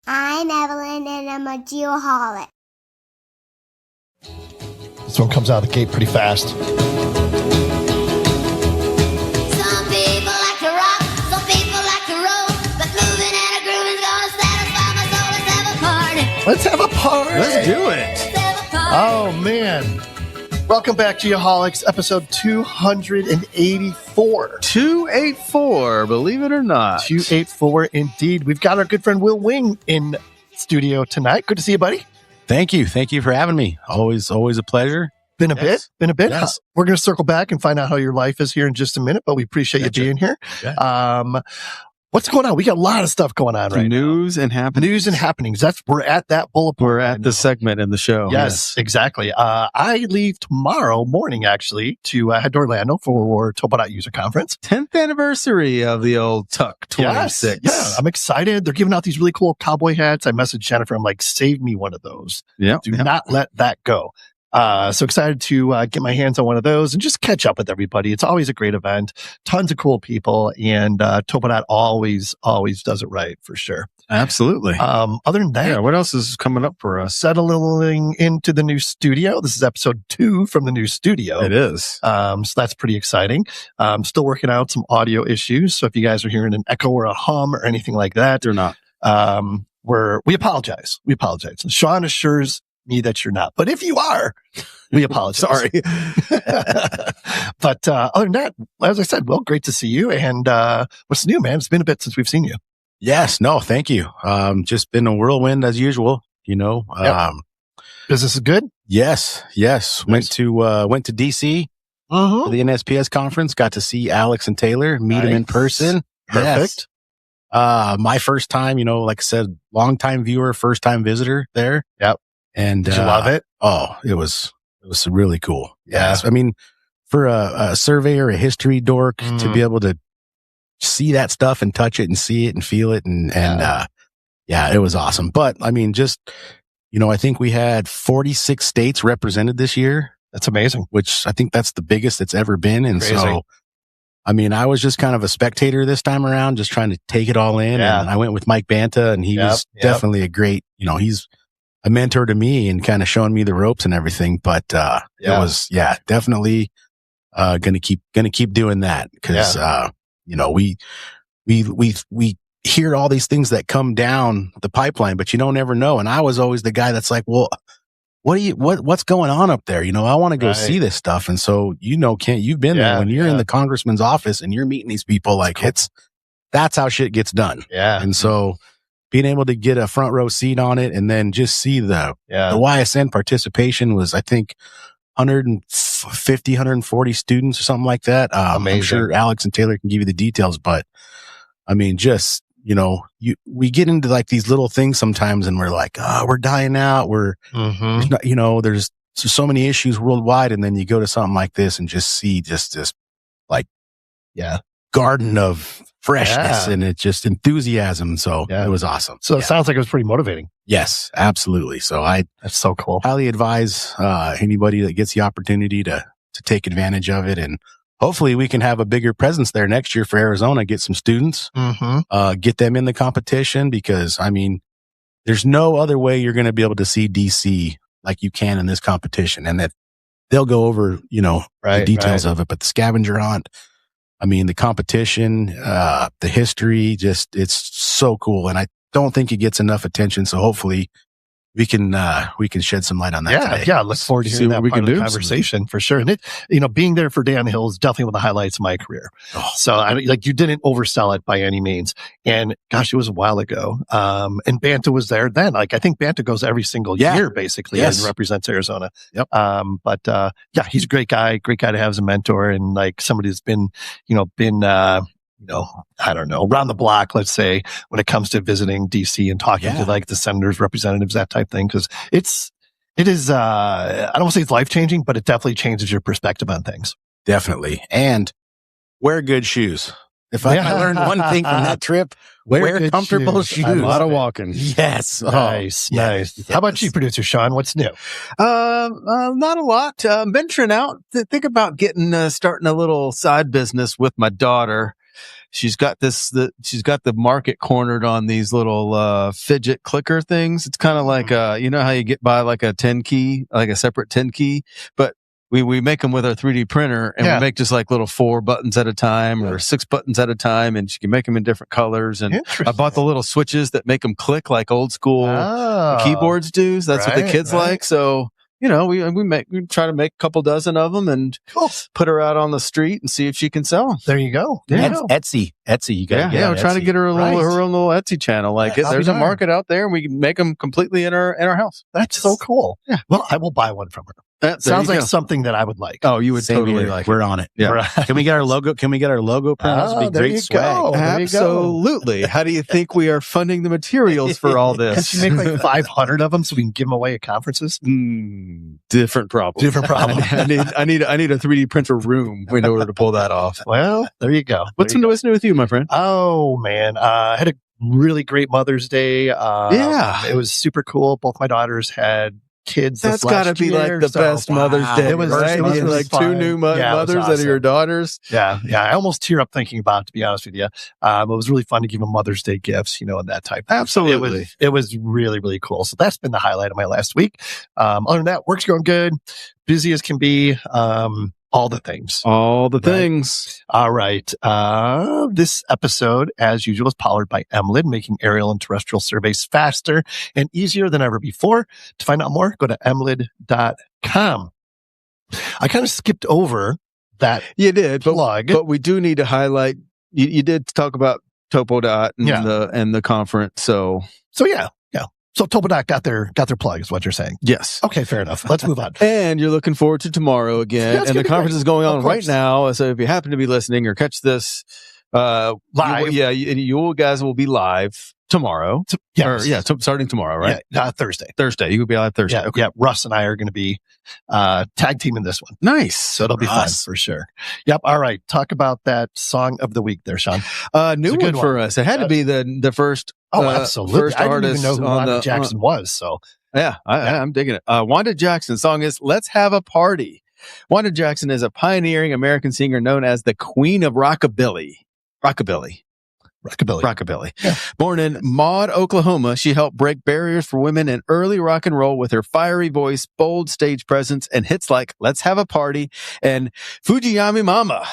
I'm Evelyn, and I'm a Geoholic. This one comes out of the gate pretty fast. Some people like to rock, some people like to roll, but moving and a grooving's gonna satisfy my soul. Let's have a party. Let's have a party. Let's do it. Let's have a party. Oh, man. Welcome back, Geoholics, episode 284. 284, believe it or not. 284, indeed. We've got our good friend Will Wing in studio tonight. Good to see you, buddy. Thank you. Thank you for having me. Always a pleasure. Been a bit. Yes. We're going to circle back and find out how your life is here in just a minute, but we appreciate you being here. Yeah. What's going on? We got a lot of stuff going on right News and happenings. News and happenings. We're at that bullet point. We're at the segment in the show. Yes, exactly. I leave tomorrow morning, actually, to head to Orlando for Topo.dot User Conference. 10th anniversary of the old Tuck 26. Yes. Yeah, I'm excited. They're giving out these really cool cowboy hats. I messaged Jennifer. I'm like, save me one of those. Yeah. Do not let that go. So excited to get my hands on one of those and just catch up with everybody. It's always a great event. Tons of cool people. And Topo.dot always does it right, for sure. Absolutely. Other than that, Yeah. What else is coming up for us? settling into the new studio. This is episode 2 from the new studio. It is. So that's pretty exciting. Still working out some audio issues. So if you guys are hearing an echo or a hum or anything like that, They're not. we apologize. We apologize. Sean assures me that you're not, but if you are, we apologize. Sorry. But other than that, as I said, well, great to see you. And what's new, man? It's been a bit since we've seen you. Yes. No, thank you. Just been a whirlwind as usual, you know. Yep. Business is good. Yes. Nice. Went to DC for the NSPS conference. Got to see Alex and Taylor, meet them in person. Perfect. Yes. My first time, you know, like I said, long time viewer, first time visitor there. Yep. And Did you love it? Oh, it was really cool. Yeah. Yes. I mean, for a surveyor, a history dork to be able to see that stuff and touch it and see it and feel it. And it was awesome. But I mean, just, you know, I think we had 46 states represented this year. That's amazing. Which I think that's the biggest it's ever been. And Crazy. So, I mean, I was just kind of a spectator this time around, just trying to take it all in. Yeah. And I went with Mike Banta, and he was definitely a great, you know, he's a mentor to me and kind of showing me the ropes and everything. But, it was, definitely, gonna keep doing that because, you know, we hear all these things that come down the pipeline, but you don't ever know. And I was always the guy that's like, well, what's going on up there? You know, I want to go see this stuff. And so, you know, Kent, you've been there when you're in the congressman's office and you're meeting these people, like that's how shit gets done. Yeah. And so being able to get a front row seat on it and then just see the YSN participation was, I think, 150, 140 students or something like that. I'm sure Alex and Taylor can give you the details, but I mean, just, you know, we get into like these little things sometimes and we're like, we're dying out. There's not, you know, there's so many issues worldwide. And then you go to something like this and just see just this like, garden of freshness and it's just enthusiasm. So it was awesome. So it sounds like it was pretty motivating. Yes, absolutely. So that's so cool. Highly advise, anybody that gets the opportunity to take advantage of it. And hopefully we can have a bigger presence there next year for Arizona, get some students, get them in the competition, because I mean, there's no other way you're going to be able to see DC like you can in this competition. And that they'll go over, you know, the details of it, but the scavenger hunt, I mean, the competition, the history, just, it's so cool. And I don't think it gets enough attention. So hopefully we can shed some light on that today. Yeah. Look forward to hearing that part of the conversation for sure. And it, you know, being there for Day on the Hill is definitely one of the highlights of my career. So you didn't oversell it by any means. And gosh, it was a while ago. And Banta was there then. Like, I think Banta goes every single year basically and represents Arizona. Yep. He's a great guy to have as a mentor and like somebody that's been, I don't know, around the block, let's say, when it comes to visiting DC and talking to like the senators, representatives, that type thing. Cause it is, I don't want to say it's life changing, but it definitely changes your perspective on things. Definitely. And wear good shoes. If I learned one thing from that trip, wear comfortable shoes. A lot of walking. Yes. Nice. How about you, producer Sean? What's new? Not a lot. Venturing out. Think about starting a little side business with my daughter. She's got she's got the market cornered on these little fidget clicker things. It's kind of like you know how you get by like a 10 key, like a separate 10 key, but we make them with our 3D printer, and we make just like little 4 buttons at a time or 6 buttons at a time, and she can make them in different colors. And I bought the little switches that make them click like old school keyboards do. So that's what the kids like. So, you know, we try to make a couple dozen of them and put her out on the street and see if she can sell them. There you go. Etsy. You got we're trying to get her her own little Etsy channel. Like there's a market out there, and we can make them completely in our house. That's so cool. Yeah. Well, I will buy one from her. Sounds like something that I would like. Oh, you would totally like. We're on it. Yeah. Can we get our logo? Can we get our logo printed? That'd be great swag. Absolutely. How do you think we are funding the materials for all this? Can you make like 500 of them so we can give them away at conferences? Different problem. I need a 3D printer room in order to pull that off. Well, there you go. What's new with you, my friend? Oh man, I had a really great Mother's Day. It was super cool. Both my daughters had kids. That's got to be like the best Mother's Day. It was like fun. 2 new mothers out of your daughters. Yeah. I almost tear up thinking about it, to be honest with you. It was really fun to give them Mother's Day gifts, and that type. Absolutely. It was really, really cool. So that's been the highlight of my last week. Other than that, work's going good. Busy as can be. All the things. All right. This episode, as usual, is powered by Emlid, making aerial and terrestrial surveys faster and easier than ever before. To find out more, go to emlid.com. I kind of skipped over that. You did, plug. But we do need to highlight, you did talk about TopoDot and the conference. So yeah. So TopoDot got their plug, is what you're saying. Yes. Okay, fair enough. Let's move on. And you're looking forward to tomorrow again. Yeah, and the conference is going on right now. So if you happen to be listening or catch this live, you guys will be live tomorrow. Starting tomorrow, right? Yeah, Thursday. You will be live Thursday. Yeah, okay. Russ and I are going to be tag teaming this one. Nice. So it'll be fun for sure. Yep. All right. Talk about that song of the week there, Sean. New one for us. It had to be the first. Oh, absolutely. First I didn't artist even know who Wanda Jackson was. So I'm digging it. Wanda Jackson's song is "Let's Have a Party." Wanda Jackson is a pioneering American singer known as the Queen of Rockabilly. Yeah. Born in Maud, Oklahoma, she helped break barriers for women in early rock and roll with her fiery voice, bold stage presence, and hits like "Let's Have a Party" and "Fujiyami Mama."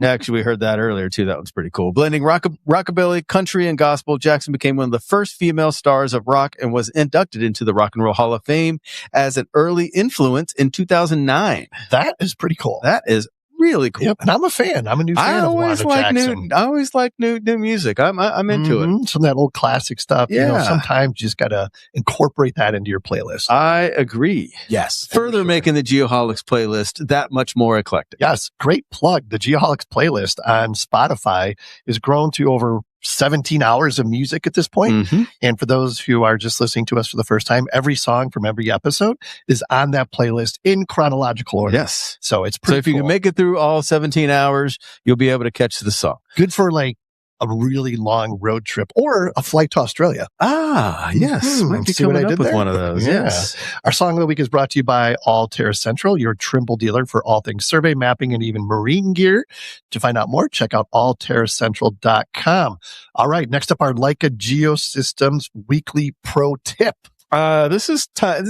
Actually, we heard that earlier too. That was pretty cool. Blending rockabilly, country, and gospel, Jackson became one of the first female stars of rock and was inducted into the Rock and Roll Hall of Fame as an early influence in 2009. That is pretty cool. That is really cool. Yep. And I'm a fan. I'm a new fan of Wanda Jackson. I always like new music. I'm into it. Some of that old classic stuff. Yeah. Sometimes you just got to incorporate that into your playlist. I agree. Yes. Further making the Geoholics playlist that much more eclectic. Yes. Great plug. The Geoholics playlist on Spotify is grown to over 17 hours of music at this point. Mm-hmm. And for those who are just listening to us for the first time, every song from every episode is on that playlist in chronological order. Yes. So it's pretty So if you can make it through all 17 hours, you'll be able to catch the song. Good for like a really long road trip or a flight to Australia. Yes. Might be coming up with one of those. Yeah. Yes. Our song of the week is brought to you by All-Terra Central, your Trimble dealer for all things survey, mapping, and even marine gear. To find out more, check out allterracentral.com. All right. Next up, our Leica Geosystems weekly pro tip. This is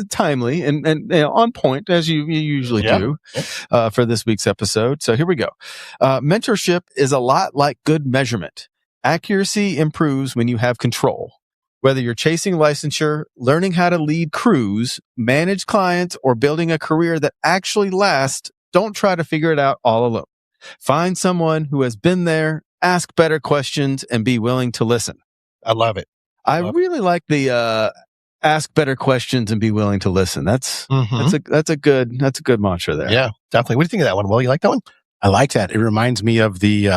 timely and on point, as you usually do for this week's episode. So here we go. Mentorship is a lot like good measurement. Accuracy improves when you have control. Whether you're chasing licensure, learning how to lead crews, manage clients, or building a career that actually lasts, don't try to figure it out all alone. Find someone who has been there, ask better questions, and be willing to listen. I love it. I really like the ask better questions and be willing to listen. That's a good mantra there. Yeah, definitely. What do you think of that one, Will? You like that one? I like that. It reminds me of the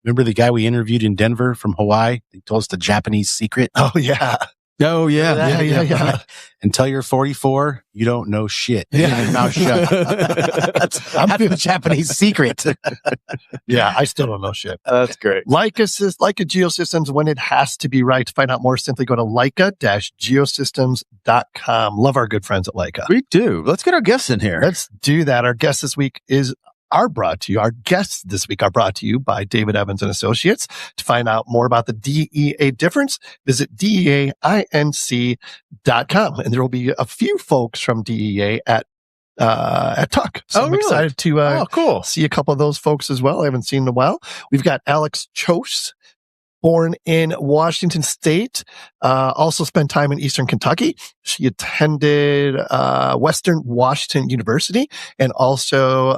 remember the guy we interviewed in Denver from Hawaii? He told us the Japanese secret. Oh yeah. Oh, yeah. Until you're 44, you don't know shit. Yeah. Mouth shut. That's the Japanese secret. Yeah, I still don't know shit. That's great. Leica Geosystems, when it has to be right. To find out more, simply go to leica-geosystems.com. Love our good friends at Leica. We do. Let's get our guests in here. Let's do that. Our guest this week our guests this week are brought to you by David Evans and Associates. To find out more about the DEA difference, visit DEAinc.com. And there will be a few folks from DEA at Tuck. So I'm excited to cool. see a couple of those folks as well. I haven't seen in a while. We've got Alex Chose, born in Washington State, also spent time in Eastern Kentucky. She attended Western Washington University and also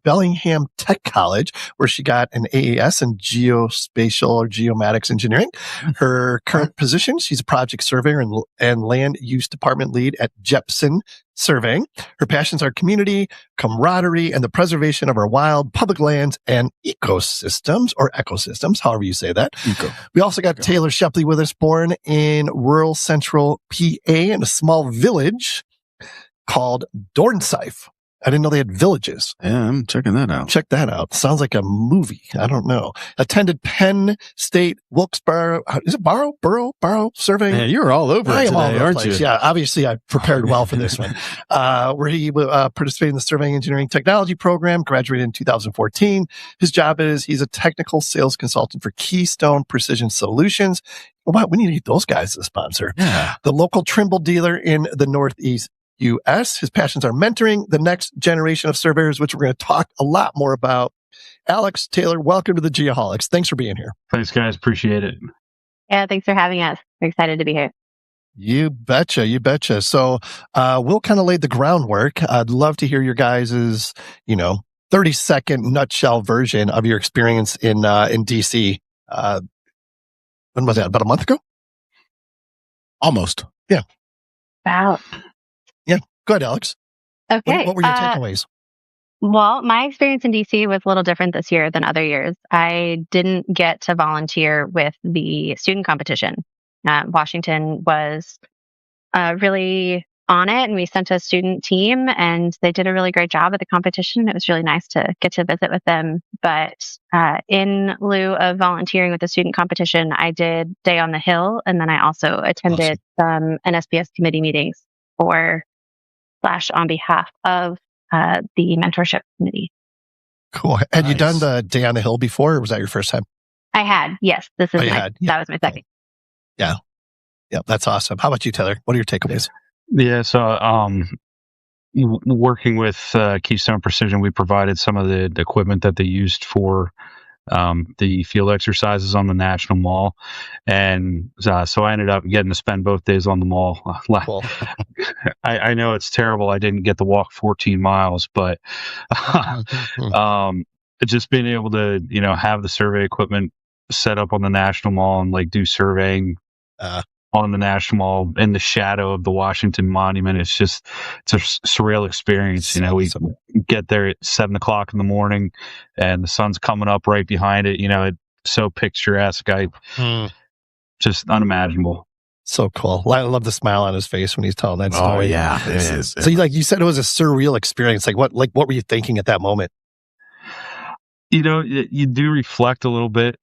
Bellingham Tech College, where she got an AAS in geospatial or geomatics engineering. Her current position, she's a project surveyor and land use department lead at Jepson Surveying. Her passions are community, camaraderie, and the preservation of our wild public lands and ecosystems, however you say that. We also got Taylor Shepley with us, born in rural central PA in a small village called Dornsife. I didn't know they had villages. Yeah, I'm checking that out. Check that out. Sounds like a movie. I don't know. Attended Penn State Wilkes-Barre. Is it Barrow Surveying? Man, you're all over it today, aren't you? Yeah, obviously I prepared well for this one. Where he participated in the Surveying Engineering Technology Program, graduated in 2014. His job is he's a technical sales consultant for Keystone Precision Solutions. Wow, we need to get those guys as a sponsor. Yeah. The local Trimble dealer in the Northeast U.S. His passions are mentoring the next generation of surveyors, which we're going to talk a lot more about. Alex, Taylor, welcome to the Geoholics. Thanks for being here. Thanks, guys. Appreciate it. Yeah, thanks for having us. We're excited to be here. You betcha. So we'll kind of lay the groundwork. I'd love to hear your guys' 30-second nutshell version of your experience in DC. When was that? About a month ago? Almost. Yeah. Wow. Yeah. Go ahead, Alex. Okay. What were your takeaways? Well, my experience in DC was a little different this year than other years. I didn't get to volunteer with the student competition. Washington was really on it, and we sent a student team, and they did a really great job at the competition. It was really nice to get to visit with them. But in lieu of volunteering with the student competition, I did Day on the Hill, and then I also attended some NSPS committee meetings on behalf of the mentorship committee. Cool. Had you done the Day on the Hill before, or was that your first time? I had, yes. That was my second. Yeah. Yeah, that's awesome. How about you, Taylor? What are your takeaways? Yeah, so working with Keystone Precision, we provided some of the equipment that they used for the field exercises on the National Mall. And so I ended up getting to spend both days on the mall. Cool. I know it's terrible. I didn't get to walk 14 miles, but just being able to, have the survey equipment set up on the National Mall and like do surveying on the National Mall in the shadow of the Washington Monument. It's a surreal experience. We get there at 7:00 in the morning and the sun's coming up right behind it. It's so picturesque. Just unimaginable. So cool. I love the smile on his face when he's telling that story. Oh yeah, it is. So you said it was a surreal experience. What were you thinking at that moment? You do reflect a little bit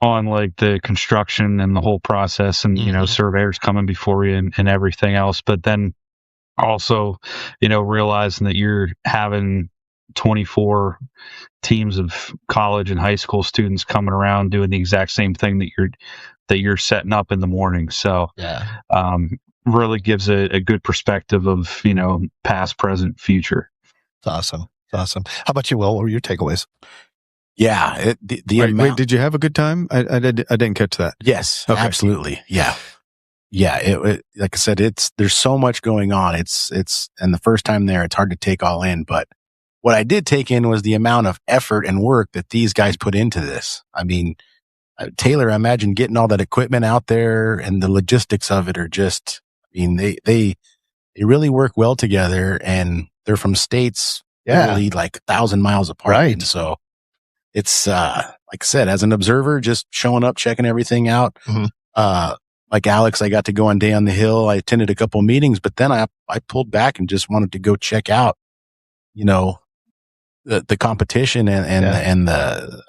on like the construction and the whole process and, surveyors coming before you and everything else. But then also, realizing that you're having 24 teams of college and high school students coming around doing the exact same thing that you're setting up in the morning. So, really gives a good perspective of, past, present, future. It's awesome. How about you, Will? What were your takeaways? Yeah. Wait, did you have a good time? I didn't catch that. Yes, okay. Absolutely. Yeah. Yeah. It, like I said, there's so much going on. And the first time there, it's hard to take all in. But what I did take in was the amount of effort and work that these guys put into this. I mean, Taylor, I imagine getting all that equipment out there and the logistics of it are just, they really work well together, and they're from states really like 1,000 miles apart. Right. And so it's, like I said, as an observer, just showing up, checking everything out. Mm-hmm. like Alex, I got to go on Day on the Hill. I attended a couple of meetings, but then I pulled back and just wanted to go check out, the competition and the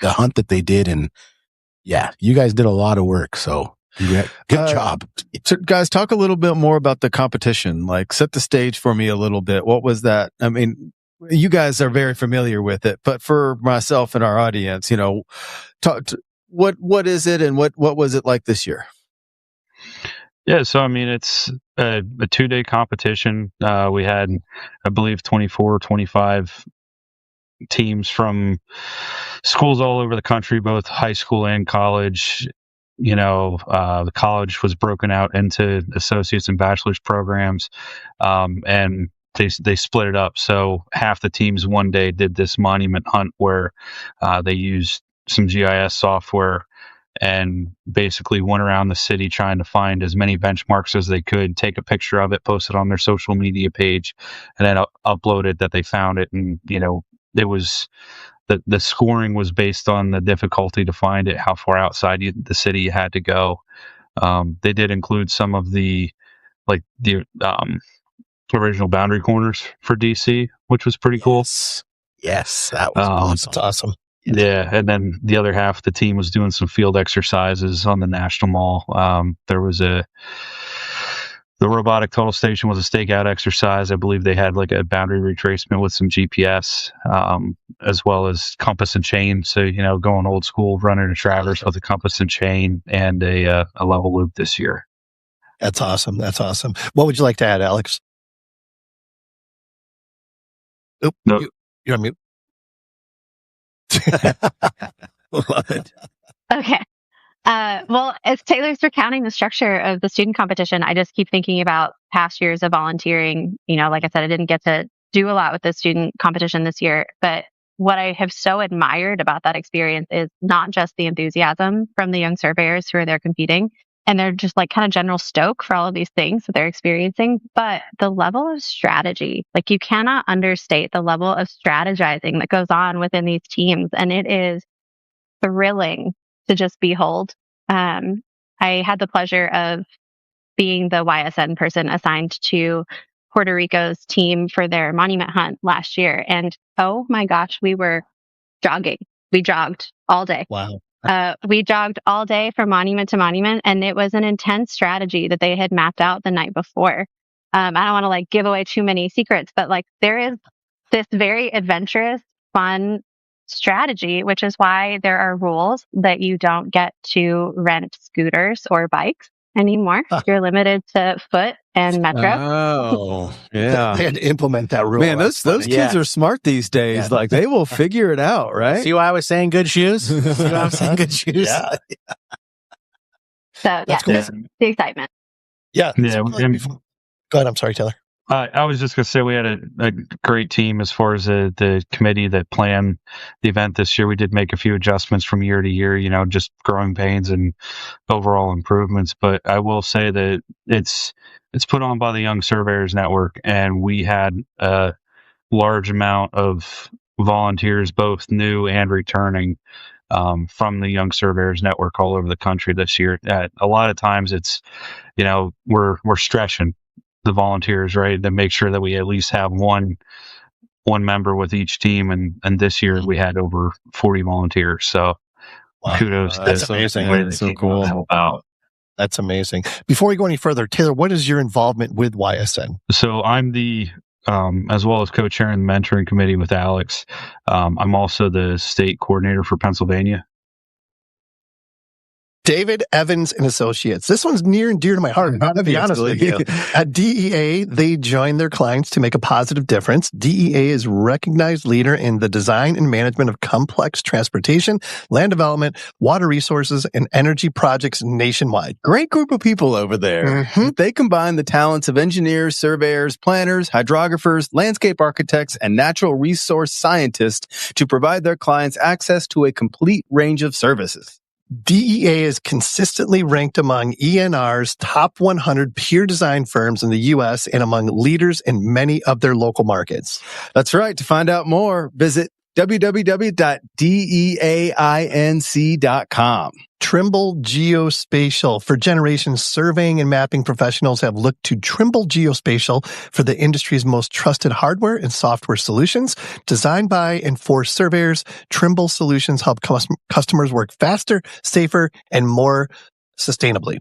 hunt that they did. And yeah, you guys did a lot of work. So good job. So guys, talk a little bit more about the competition. Like, set the stage for me a little bit. What was that? I mean, you guys are very familiar with it, but for myself and our audience, what is it, and what was it like this year? Yeah, so I mean, it's a 2-day competition. We had, I believe, 24 or 25 teams from schools all over the country, both high school and college. The college was broken out into associates and bachelor's programs, and they split it up. So half the teams one day did this monument hunt where they used some GIS software and basically went around the city trying to find as many benchmarks as they could, take a picture of it, post it on their social media page, and then upload it that they found it. And, it was the scoring was based on the difficulty to find it, how far outside the city you had to go. They did include some of the original boundary corners for DC, which was pretty cool. Yes, that was awesome. That's awesome. Yeah, and then the other half of the team was doing some field exercises on the National Mall. There was the robotic total station was a stakeout exercise. I believe they had like a boundary retracement with some GPS, as well as compass and chain. So, going old school, running a traverse with a compass and chain and a level loop this year. That's awesome. That's awesome. What would you like to add, Alex? Oop, no. You're on mute. Love it. Okay. Well, as Taylor's recounting the structure of the student competition, I just keep thinking about past years of volunteering. Like I said, I didn't get to do a lot with the student competition this year, but what I have so admired about that experience is not just the enthusiasm from the young surveyors who are there competing, and they're just like kind of general stoke for all of these things that they're experiencing, but the level of strategy, like you cannot understate the level of strategizing that goes on within these teams. And it is thrilling to just behold. I had the pleasure of being the YSN person assigned to Puerto Rico's team for their monument hunt last year. And oh my gosh, we were jogging. We jogged all day. Wow. We jogged all day from monument to monument, and it was an intense strategy that they had mapped out the night before. I don't want to give away too many secrets, but there is this very adventurous, fun strategy, which is why there are rules that you don't get to rent scooters or bikes anymore. You're limited to foot and metro. Oh, yeah. They had to implement that rule. Man, those kids are smart these days. Yeah. They will figure it out, right? See why I was saying good shoes? See why I was saying good shoes? Yeah. So, That's cool. the excitement. Yeah. Yeah. Go ahead. I'm sorry, Taylor. I was just going to say we had a great team as far as the committee that planned the event this year. We did make a few adjustments from year to year, just growing pains and overall improvements. But I will say that it's put on by the Young Surveyors Network, and we had a large amount of volunteers, both new and returning, from the Young Surveyors Network all over the country this year. A lot of times it's, we're stretching the volunteers, right, to make sure that we at least have one member with each team, and this year we had over 40 volunteers. So kudos to that's amazing. That's so cool. Help out. That's amazing. Before we go any further, Taylor, what is your involvement with YSN? So I'm the as well as co-chairing the mentoring committee with Alex. I'm also the state coordinator for Pennsylvania. David Evans and Associates. This one's near and dear to my heart. I'll be honest with you. At DEA, they join their clients to make a positive difference. DEA is a recognized leader in the design and management of complex transportation, land development, water resources, and energy projects nationwide. Great group of people over there. Mm-hmm. They combine the talents of engineers, surveyors, planners, hydrographers, landscape architects, and natural resource scientists to provide their clients access to a complete range of services. DEA is consistently ranked among ENR's top 100 peer design firms in the U.S. and among leaders in many of their local markets. That's right. To find out more, visit www.deainc.com. Trimble Geospatial. For generations, surveying and mapping professionals have looked to Trimble Geospatial for the industry's most trusted hardware and software solutions. Designed by and for surveyors, Trimble solutions help customers work faster, safer, and more sustainably.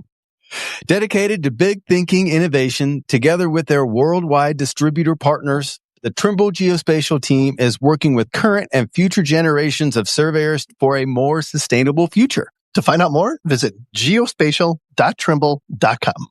Dedicated to big thinking innovation, together with their worldwide distributor partners, the Trimble Geospatial team is working with current and future generations of surveyors for a more sustainable future. To find out more, visit geospatial.trimble.com.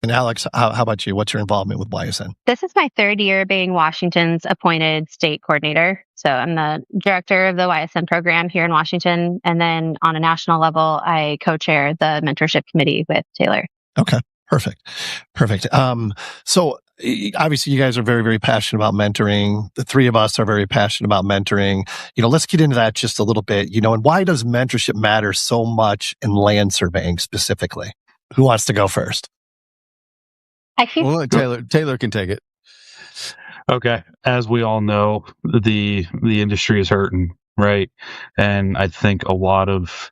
And Alex, how about you? What's your involvement with YSN? This is my third year being Washington's appointed state coordinator. So I'm the director of the YSN program here in Washington. And then on a national level, I co-chair the mentorship committee with Taylor. Okay, perfect. So obviously you guys are very, very passionate about mentoring. The three of us are very passionate about mentoring. Let's get into that just a little bit, and why does mentorship matter so much in land surveying specifically? Who wants to go first? Taylor can take it. Okay. As we all know, the industry is hurting, right? And I think a lot of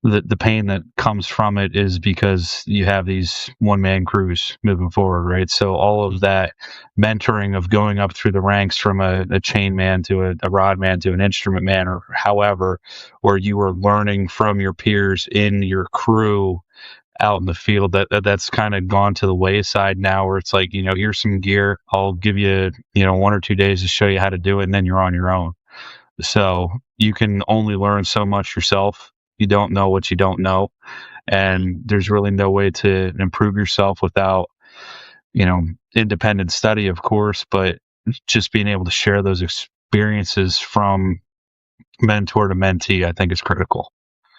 the pain that comes from it is because you have these one-man crews moving forward, right? So all of that mentoring of going up through the ranks from a chain man to a rod man to an instrument man, or however, where you are learning from your peers in your crew out in the field, that's kind of gone to the wayside now, where it's like, here's some gear, I'll give you 1 or 2 days to show you how to do it, and then you're on your own. So you can only learn so much yourself. You don't know what you don't know, and there's really no way to improve yourself without independent study, of course, but just being able to share those experiences from mentor to mentee, I think, is critical.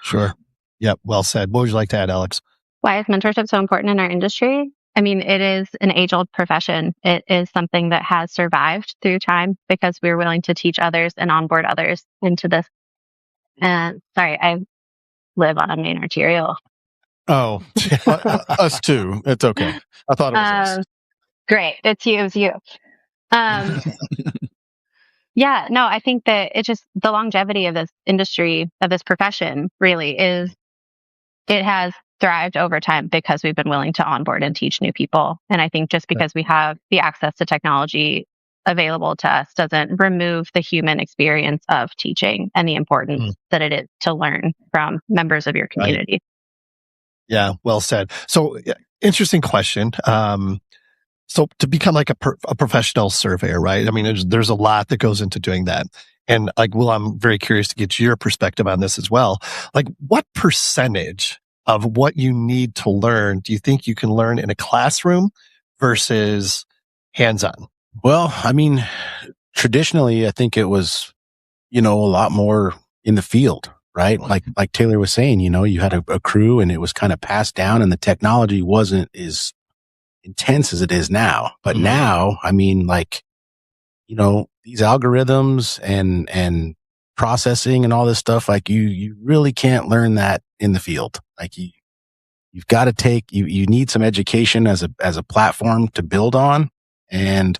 Sure. Yep. Well said. What would you like to add, Alex? Why is mentorship so important in our industry? I mean, it is an age-old profession. It is something that has survived through time because we're willing to teach others and onboard others into this. Sorry, I live on a main arterial. Oh, us too. It's okay. I thought it was us. Great. It's you. It was you. Yeah, no, I think that it's just the longevity of this industry, of this profession, really is, it has thrived over time because we've been willing to onboard and teach new people. And I think just because we have the access to technology available to us doesn't remove the human experience of teaching and the importance that it is to learn from members of your community. Right. Yeah, well said. So, interesting question. So to become like a professional surveyor, right? I mean, there's a lot that goes into doing that. And I'm very curious to get your perspective on this as well. What percentage of what you need to learn do you think you can learn in a classroom versus hands-on? Well, I mean, traditionally, I think it was, a lot more in the field, right? Like Taylor was saying, you had a crew and it was kind of passed down and the technology wasn't as intense as it is now. But now, I mean, these algorithms and processing and all this stuff, you really can't learn that in the field. You've got to you need some education as a platform to build on. And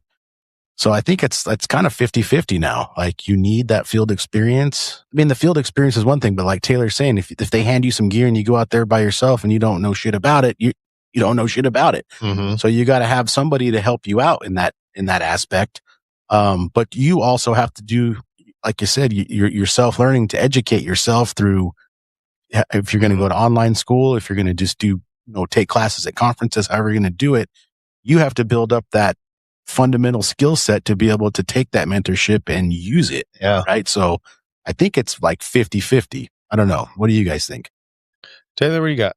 so I think it's kind of 50-50 now. You need that field experience. I mean, the field experience is one thing, but like Taylor's saying, if they hand you some gear and you go out there by yourself and you don't know shit about it, you don't know shit about it. Mm-hmm. So you got to have somebody to help you out in that aspect. But you also have to do, like you said, you're self-learning to educate yourself through, if you're going to go to online school, if you're going to just do, take classes at conferences, however you're going to do it, you have to build up that fundamental skill set to be able to take that mentorship and use it. Yeah. Right. So I think it's 50-50. I don't know. What do you guys think? Taylor, what do you got?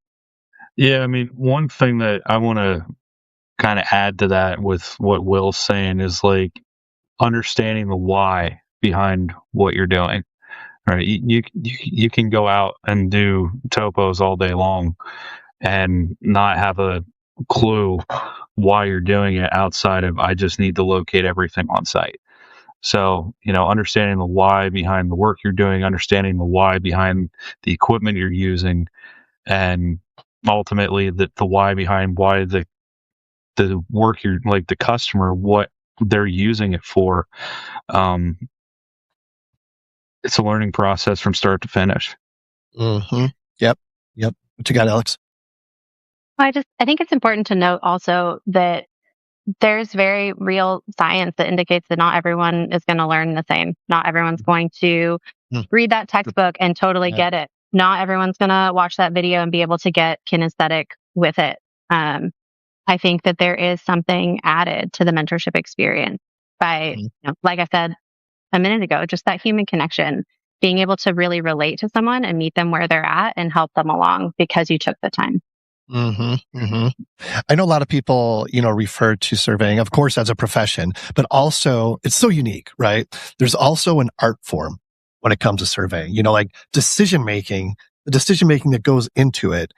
Yeah, I mean, one thing that I want to kind of add to that with what Will's saying is understanding the why behind what you're doing. Right? You can go out and do topos all day long and not have a clue why you're doing it outside of, I just need to locate everything on site. So, understanding the why behind the work you're doing, understanding the why behind the equipment you're using, and ultimately the why behind why the work you're, the customer, what they're using it for. It's a learning process from start to finish. Mm-hmm. Yep. What you got, Alex? I think it's important to note also that there's very real science that indicates that not everyone is going to learn the same. Not everyone's going to read that textbook and totally get it. Not everyone's going to watch that video and be able to get kinesthetic with it. I think that there is something added to the mentorship experience by, like I said a minute ago, just that human connection, being able to really relate to someone and meet them where they're at and help them along because you took the time. I know a lot of people, refer to surveying, of course, as a profession, but also it's so unique, right? There's also an art form when it comes to surveying, like the decision making that goes into it,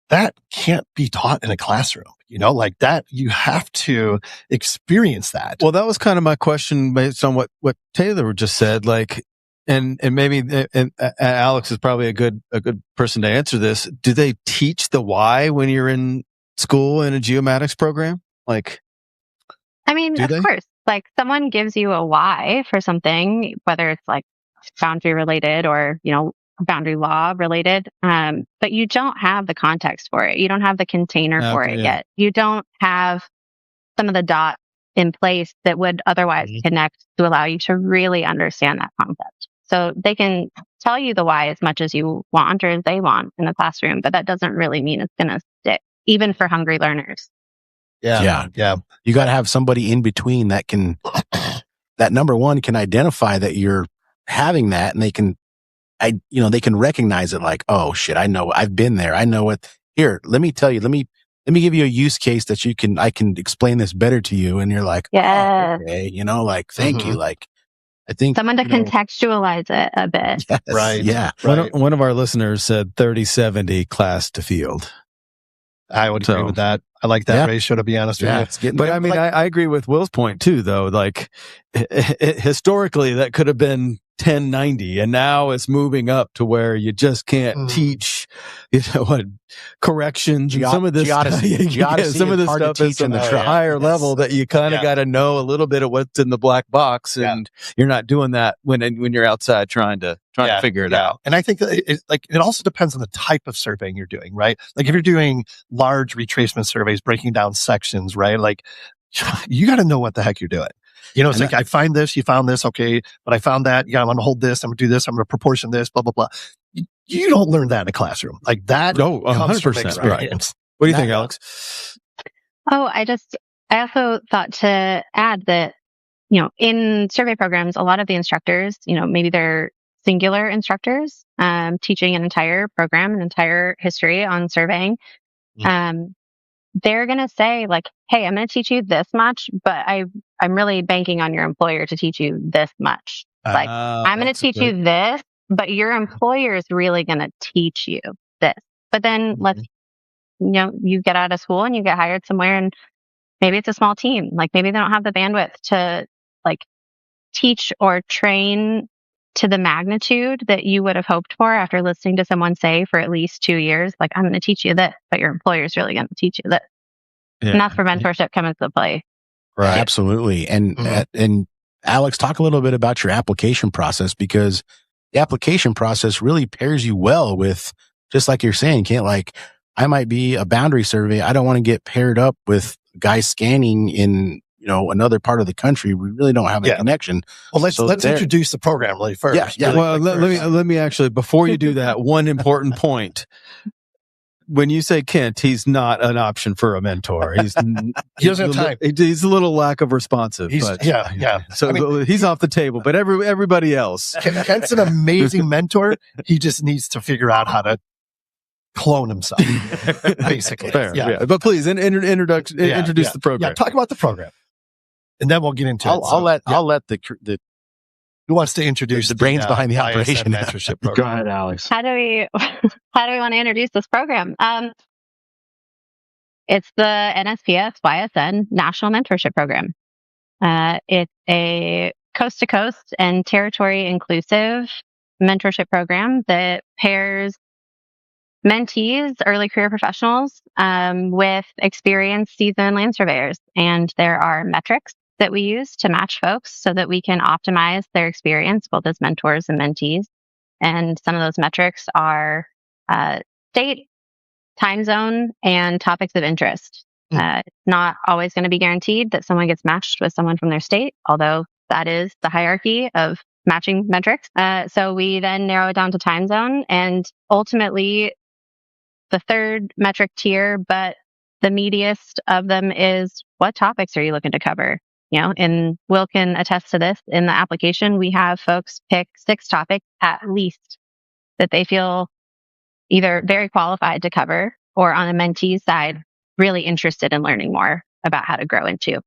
that can't be taught in a classroom, like that you have to experience that. Well, that was kind of my question based on what Taylor just said, like, and maybe, and Alex is probably a good person to answer this. Do they teach the why when you're in school in a geomatics program? Like, I mean, of course, like someone gives you a why for something, whether it's like boundary related or, boundary law related. But you don't have the context for it. You don't have the container for it yet. You don't have some of the dots in place that would otherwise connect to allow you to really understand that concept. So they can tell you the why as much as you want or as they want in the classroom, but that doesn't really mean it's going to stick, even for hungry learners. Yeah. You got to have somebody in between that can, that number one can identify that you're having that, and they can recognize it, like, oh shit, I know, I've been there. I know what, here, let me tell you, let me give you a use case that I can explain this better to you. And you're like, yeah, oh, okay, like, thank you. Like, I think someone to contextualize it a bit. Yes, right. Yeah. Right. One of our listeners said 30-70 class to field. I would agree with that. I like that ratio, to be honest with you. But I mean, I agree with Will's point too, though. Like, historically, that could have been 10-90, and now it's moving up to where you just can't teach, corrections and some of this stuff. Some of this stuff is at a higher level that you kind of got to know a little bit of what's in the black box, and you're not doing that when you're outside trying to figure it out. And I think that it also depends on the type of surveying you're doing, right? Like if you're doing large retracement surveys, breaking down sections, right? Like you got to know what the heck you're doing. It's like, I find this, you found this, okay, but I found that, I'm going to hold this, I'm going to do this, I'm going to proportion this, blah, blah, blah. You don't learn that in a classroom. Like that. No, 100%. Right. What do you think, Alex? Oh, I also thought to add that, in survey programs, a lot of the instructors, maybe they're singular instructors, teaching an entire program, an entire history on surveying. They're going to say like, hey, I'm going to teach you this much, but I'm really banking on your employer to teach you this much. Like, I'm going to teach you this, but your employer is really going to teach you this. But then you get out of school and you get hired somewhere, and maybe it's a small team. Like maybe they don't have the bandwidth to like teach or train to the magnitude that you would have hoped for after listening to someone say for at least 2 years, like, I'm going to teach you this, but your employer is really going to teach you this. Yeah. And that's where mentorship comes into play. Right. Absolutely. And Alex, talk a little bit about your application process, because the application process really pairs you well with, just like you're saying, Kent, like I might be a boundary survey. I don't want to get paired up with guys scanning in, another part of the country. We really don't have a connection. Well, let's introduce the program really first. Yeah. Well, let me actually, before you do that, one important point. When you say Kent, he's not an option for a mentor. He doesn't have time. He's a little lack of responsive. So he's off the table, but everybody else. Kent's an amazing mentor. He just needs to figure out how to clone himself, basically. Fair. Yeah. But please introduce the program. Yeah, talk about the program, and then we'll get into it. I'll let the who wants to introduce the brains behind the operation YSN mentorship program? Go ahead, Alex. How do we want to introduce this program? It's the NSPS YSN National Mentorship Program. It's a coast-to-coast and territory-inclusive mentorship program that pairs mentees, early career professionals, with experienced seasoned land surveyors. And there are metrics that we use to match folks so that we can optimize their experience, both as mentors and mentees. And some of those metrics are state, time zone, and topics of interest. It's not always going to be guaranteed that someone gets matched with someone from their state, although that is the hierarchy of matching metrics. So we then narrow it down to time zone, and ultimately the third metric tier, but the meatiest of them is what topics are you looking to cover? And Will can attest to this. In the application, we have folks pick 6 topics at least that they feel either very qualified to cover or on a mentee's side, really interested in learning more about how to grow into.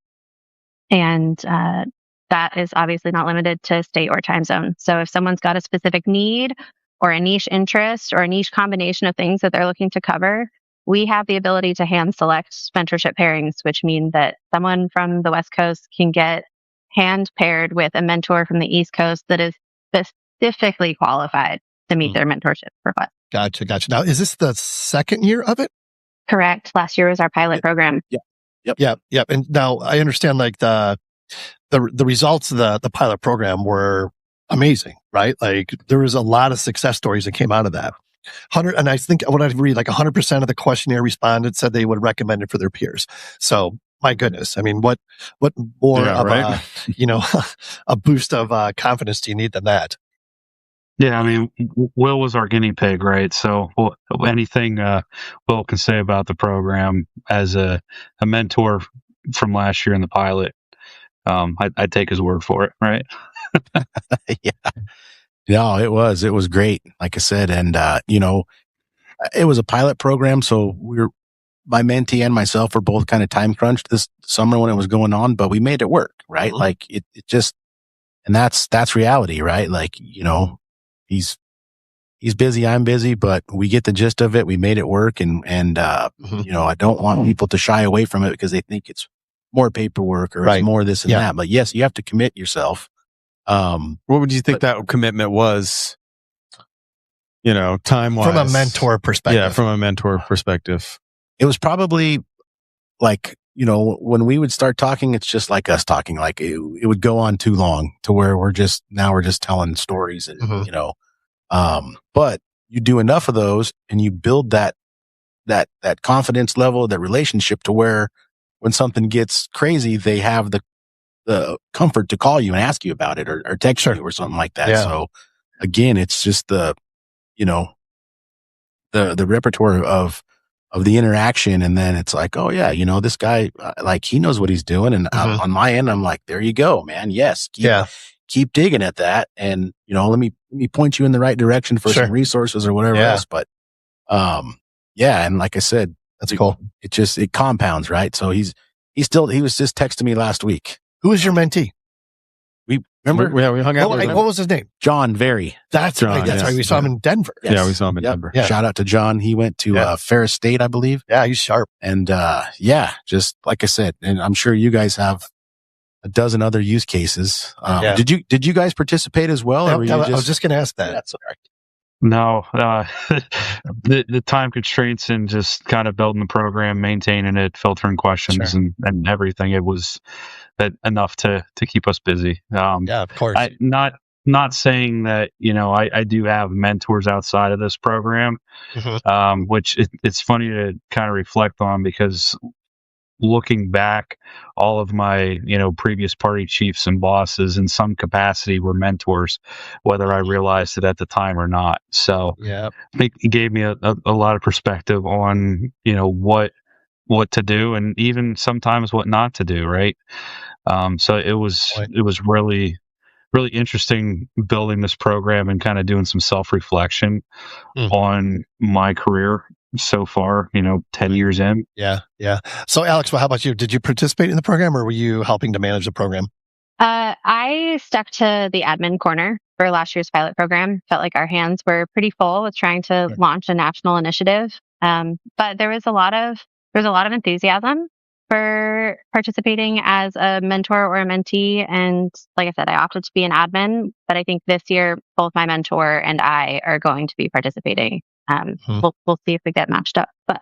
And that is obviously not limited to state or time zone. So if someone's got a specific need or a niche interest or a niche combination of things that they're looking to cover, we have the ability to hand select mentorship pairings, which mean that someone from the West Coast can get hand paired with a mentor from the East Coast that is specifically qualified to meet their mentorship request. Gotcha. Now, is this the second year of it? Correct. Last year was our pilot program. Yep. And now I understand like the results of the pilot program were amazing, right? Like there was a lot of success stories that came out of that. And I think when I read, like 100% of the questionnaire respondents said they would recommend it for their peers. So my goodness, I mean, what more of a boost of confidence do you need than that? Yeah, I mean, Will was our guinea pig, right? So anything Will can say about the program as a mentor from last year in the pilot, I'd take his word for it, right? Yeah. No, it was great. Like I said, and it was a pilot program, so my mentee and myself were both kind of time crunched this summer when it was going on, but we made it work, right? Like it just, and that's reality, right? Like, he's busy, I'm busy, but we get the gist of it. We made it work, and I don't want people to shy away from it because they think it's more paperwork or it's more this and that. But yes, you have to commit yourself. What would you think that commitment was? Time-wise, from a mentor perspective. Yeah, from a mentor perspective, it was probably like, when we would start talking, it's just like us talking. Like it would go on too long to where we're just telling stories, and but you do enough of those, and you build that confidence level, that relationship, to where when something gets crazy, they have the comfort to call you and ask you about it, or text you or something like that. Yeah. So again, it's just the repertoire of the interaction. And then it's like, oh yeah, this guy, like he knows what he's doing. And on my end, I'm like, there you go, man. Yes. Keep digging at that. And, let me point you in the right direction for some resources or whatever else. But, and like I said, that's cool. It compounds, right? So he was just texting me last week. Who is your mentee? We remember? We hung out. What was his name? John Very. That's right. That's right. We saw him in Denver. Yes. Yeah, we saw him in Denver. Yeah. Shout out to John. He went to Ferris State, I believe. Yeah, he's sharp. And just like I said, and I'm sure you guys have a dozen other use cases. Did you guys participate as well? I was just going to ask that. That's all right. No, the time constraints and just kind of building the program, maintaining it, filtering questions and everything. It was enough to keep us busy. Of course. Not saying that, I do have mentors outside of this program, which it's funny to kind of reflect on, because looking back, all of my, previous party chiefs and bosses in some capacity were mentors, whether I realized it at the time or not. So I think it gave me a lot of perspective on, what to do, and even sometimes what not to do. Right. So it was really, really interesting building this program and kind of doing some self-reflection on my career so far, 10 years in. Yeah. So Alex, how about you? Did you participate in the program, or were you helping to manage the program? I stuck to the admin corner for last year's pilot program. Felt like our hands were pretty full with trying to launch a national initiative. But there was a lot of enthusiasm for participating as a mentor or a mentee. And like I said, I opted to be an admin, but I think this year, both my mentor and I are going to be participating. We'll see if we get matched up. But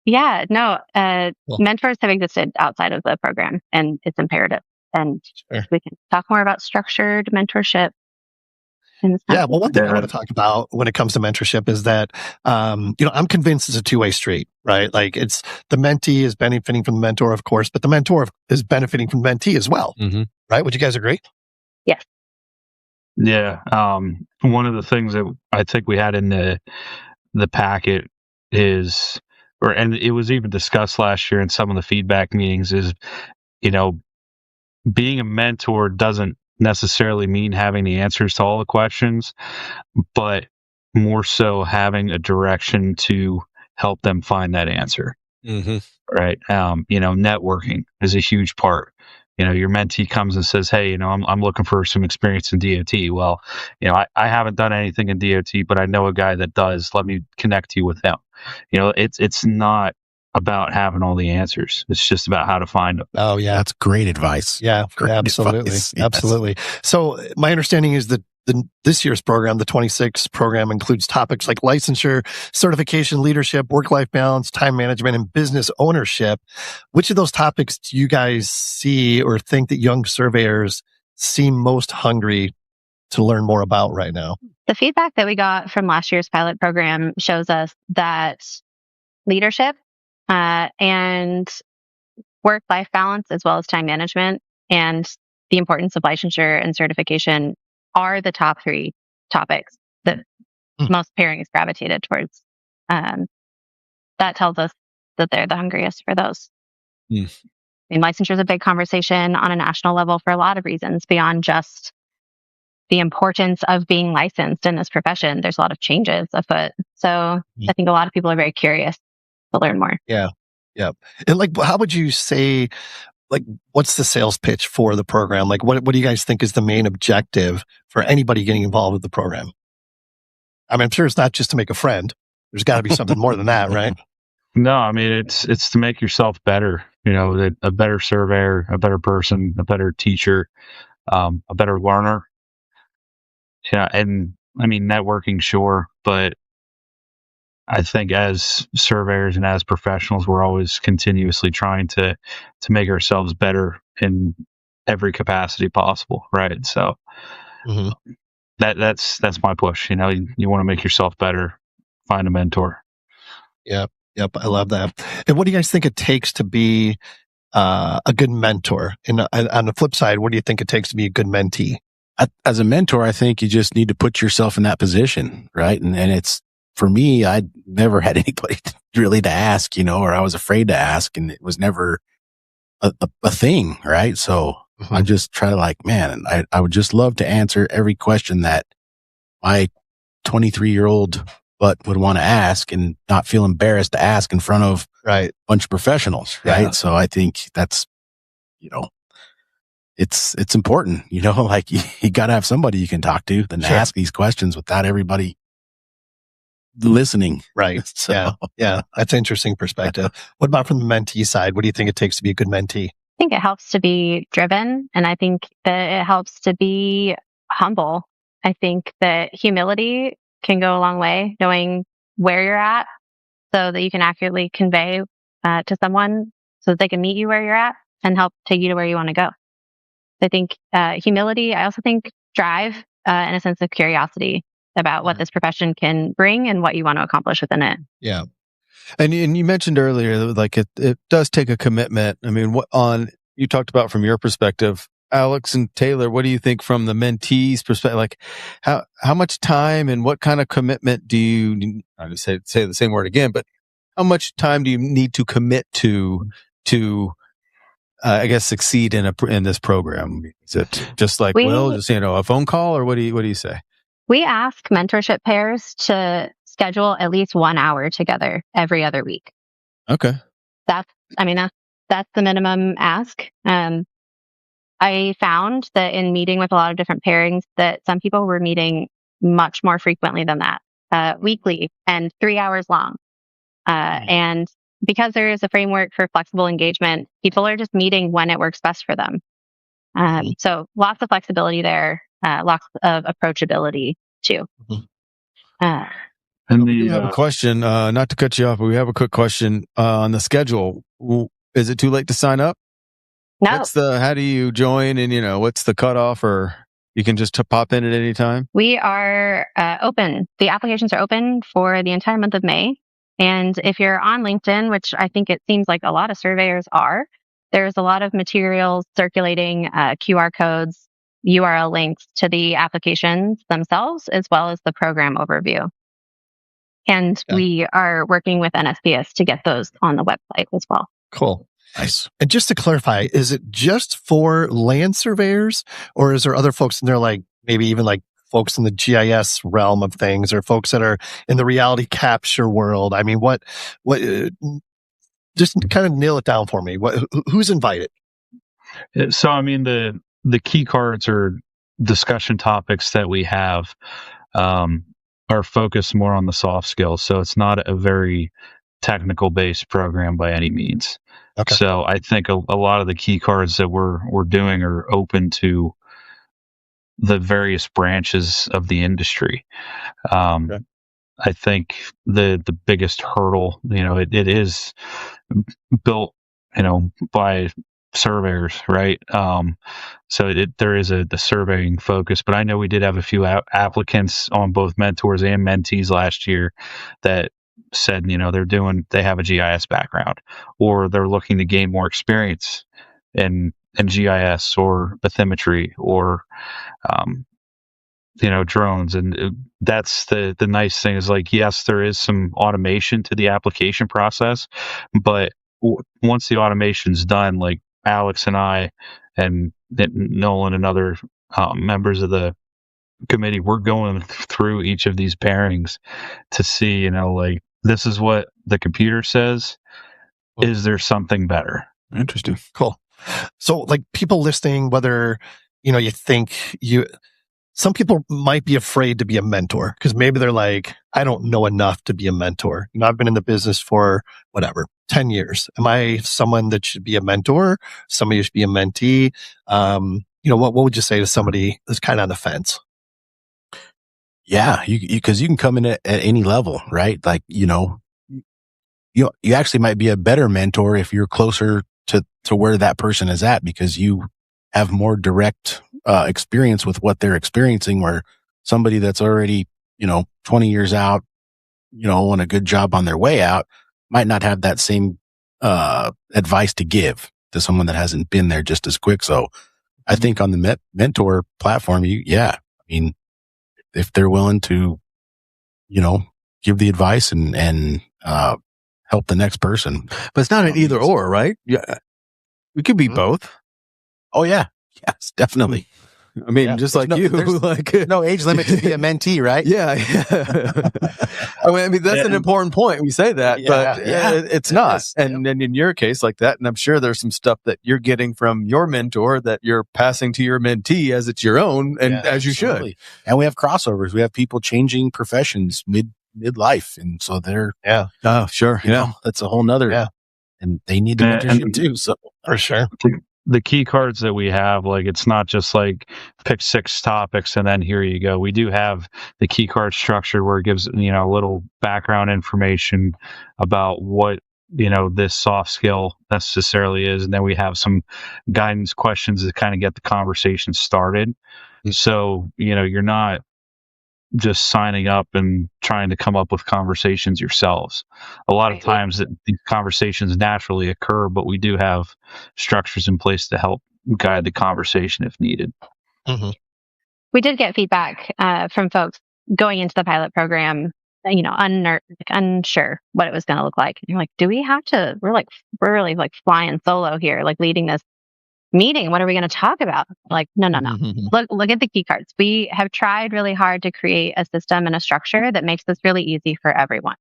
mentors have existed outside of the program, and it's imperative. And we can talk more about structured mentorship. Yeah, well, one thing I want to talk about when it comes to mentorship is that, I'm convinced it's a two-way street, right? Like it's the mentee is benefiting from the mentor, of course, but the mentor is benefiting from the mentee as well, right? Would you guys agree? Yes. Yeah. One of the things that I think we had in the packet is, and it was even discussed last year in some of the feedback meetings, is, being a mentor doesn't necessarily mean having the answers to all the questions, but more so having a direction to help them find that answer. Right. Networking is a huge part. Your mentee comes and says, "Hey, I'm looking for some experience in DOT." Well, I haven't done anything in DOT, but I know a guy that does. Let me connect you with him. It's not about having all the answers. It's just about how to find them. Oh yeah, that's great advice. Yeah, great absolutely, advice. Absolutely. So my understanding is that this year's program, the 26 program, includes topics like licensure, certification, leadership, work-life balance, time management, and business ownership. Which of those topics do you guys see or think that young surveyors seem most hungry to learn more about right now? The feedback that we got from last year's pilot program shows us that leadership and work-life balance, as well as time management and the importance of licensure and certification, are the top three topics that most pairings gravitated towards. That tells us that they're the hungriest for those. I mean, licensure is a big conversation on a national level for a lot of reasons beyond just the importance of being licensed in this profession. There's a lot of changes afoot. So I think a lot of people are very curious to learn more. Yeah. Yeah. And how would you say, what's the sales pitch for the program? What do you guys think is the main objective for anybody getting involved with the program? I mean, I'm sure it's not just to make a friend. There's got to be something more than that, right? No, I mean, it's to make yourself better, a better surveyor, a better person, a better teacher, a better learner. Yeah. And I mean, networking, sure. But I think as surveyors and as professionals, we're always continuously trying to make ourselves better in every capacity possible. Right. So that's my push. You want to make yourself better, find a mentor. Yep. I love that. And what do you guys think it takes to be a good mentor? And on the flip side, what do you think it takes to be a good mentee? As a mentor, I think you just need to put yourself in that position, right? And it's, for me, I never had anybody really to ask, or I was afraid to ask, and it was never a thing, right? So I just try to I would just love to answer every question that my 23-year-old butt would want to ask and not feel embarrassed to ask in front of a bunch of professionals, right? Yeah. So I think that's, it's important, you got to have somebody you can talk to and ask these questions without everybody listening. Right. So. Yeah. That's an interesting perspective. What about from the mentee side? What do you think it takes to be a good mentee? I think it helps to be driven, and I think that it helps to be humble. I think that humility can go a long way, knowing where you're at so that you can accurately convey to someone so that they can meet you where you're at and help take you to where you want to go. I think humility, I also think drive and a sense of curiosity about what this profession can bring and what you want to accomplish within it. Yeah. And you mentioned earlier, it does take a commitment. I mean, you talked about from your perspective, Alex and Taylor, what do you think from the mentee's perspective? How much time and what kind of commitment do you, I would say the same word again, but how much time do you need to commit to I guess succeed in this program? Is it just a phone call, or what do you say? We ask mentorship pairs to schedule at least 1 hour together every other week. Okay. That's the minimum ask. I found that in meeting with a lot of different pairings that some people were meeting much more frequently than that, weekly and 3 hours long. And because there is a framework for flexible engagement, people are just meeting when it works best for them. So lots of flexibility there, lots of approachability too. And we have a question, not to cut you off, but we have a quick question on the schedule. Is it too late to sign up? No. How do you join, and what's the cutoff, or you can just pop in at any time? We are open. The applications are open for the entire month of May. And if you're on LinkedIn, which I think it seems like a lot of surveyors are, there's a lot of materials circulating, QR codes, URL links to the applications themselves, as well as the program overview. And we are working with NSPS to get those on the website as well. Cool. Nice. And just to clarify, is it just for land surveyors, or is there other folks in there, like maybe even like folks in the GIS realm of things, or folks that are in the reality capture world? I mean, what, just kind of nail it down for me. Who's invited? So, I mean, the key cards or discussion topics that we have are focused more on the soft skills. So it's not a very technical based program by any means. Okay. So I think a lot of the key cards that we're doing are open to the various branches of the industry. Okay. I think the biggest hurdle, it is built, by surveyors, right? So there is the surveying focus, but I know we did have a few applicants on both mentors and mentees last year that said, they have a GIS background, or they're looking to gain more experience in GIS or bathymetry or, drones. And that's the nice thing is, like, yes, there is some automation to the application process, but once the automation's done, like Alex and I and Nolan and other members of the committee, we're going through each of these pairings to see, like, this is what the computer says. Is there something better? Interesting. Cool. So, like, people listening, whether, you think some people might be afraid to be a mentor because maybe they're like, I don't know enough to be a mentor. I've been in the business for 10 years. Am I someone that should be a mentor? Somebody who should be a mentee? What would you say to somebody that's kind of on the fence? Yeah, because you can come in at any level, right? Like, you actually might be a better mentor if you're closer to where that person is at, because you have more direct experience with what they're experiencing, where somebody that's already, 20 years out, on a good job on their way out might not have that same advice to give to someone that hasn't been there just as quick. So I think on the mentor platform, if they're willing to, give the advice and help the next person. But it's not an either or, right? Yeah. We could be both. Oh, yeah. Yes, definitely. I mean, just like there's like no age limit to be a mentee, right? Yeah. I mean, that's an important point. We say that, but it's not. And in your case, like that, and I'm sure there's some stuff that you're getting from your mentor that you're passing to your mentee as it's your own, and as you should. And we have crossovers. We have people changing professions midlife, and so they're oh, sure, that's a whole nother and they need the mentorship too. So for sure. The key cards that we have, like, it's not just like pick 6 topics and then here you go. We do have the key card structure where it gives, a little background information about what, this soft skill necessarily is. And then we have some guidance questions that kind of get the conversation started. Mm-hmm. So, you're not just signing up and trying to come up with conversations yourselves. A lot of times the conversations naturally occur, but we do have structures in place to help guide the conversation if needed. Mm-hmm. We did get feedback from folks going into the pilot program, unsure what it was going to look like. And you're like, do we have to, we're really like flying solo here, like leading this meeting. What are we going to talk about? Like, no. Look at the key cards. We have tried really hard to create a system and a structure that makes this really easy for everyone.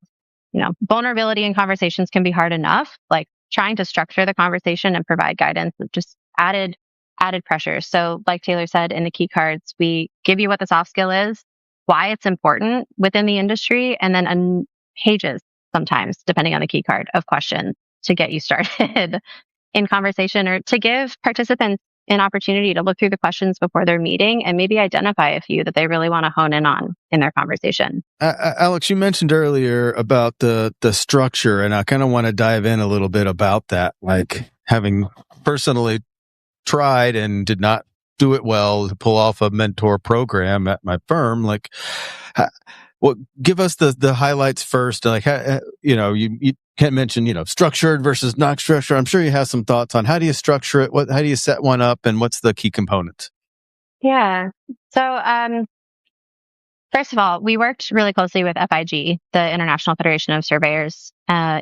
Vulnerability in conversations can be hard enough. Like, trying to structure the conversation and provide guidance with just added pressure. So like Taylor said, in the key cards, we give you what the soft skill is, why it's important within the industry, and then pages sometimes, depending on the key card, of questions to get you started in conversation, or to give participants an opportunity to look through the questions before their meeting and maybe identify a few that they really want to hone in on in their conversation. Alex, you mentioned earlier about the structure, and I kind of want to dive in a little bit about that. Like, having personally tried and did not do it well to pull off a mentor program at my firm. Like, give us the highlights first. Like, you can't mention, structured versus not structured. I'm sure you have some thoughts on how do you structure it? How do you set one up, and what's the key components? Yeah. So, first of all, we worked really closely with FIG, the International Federation of Surveyors,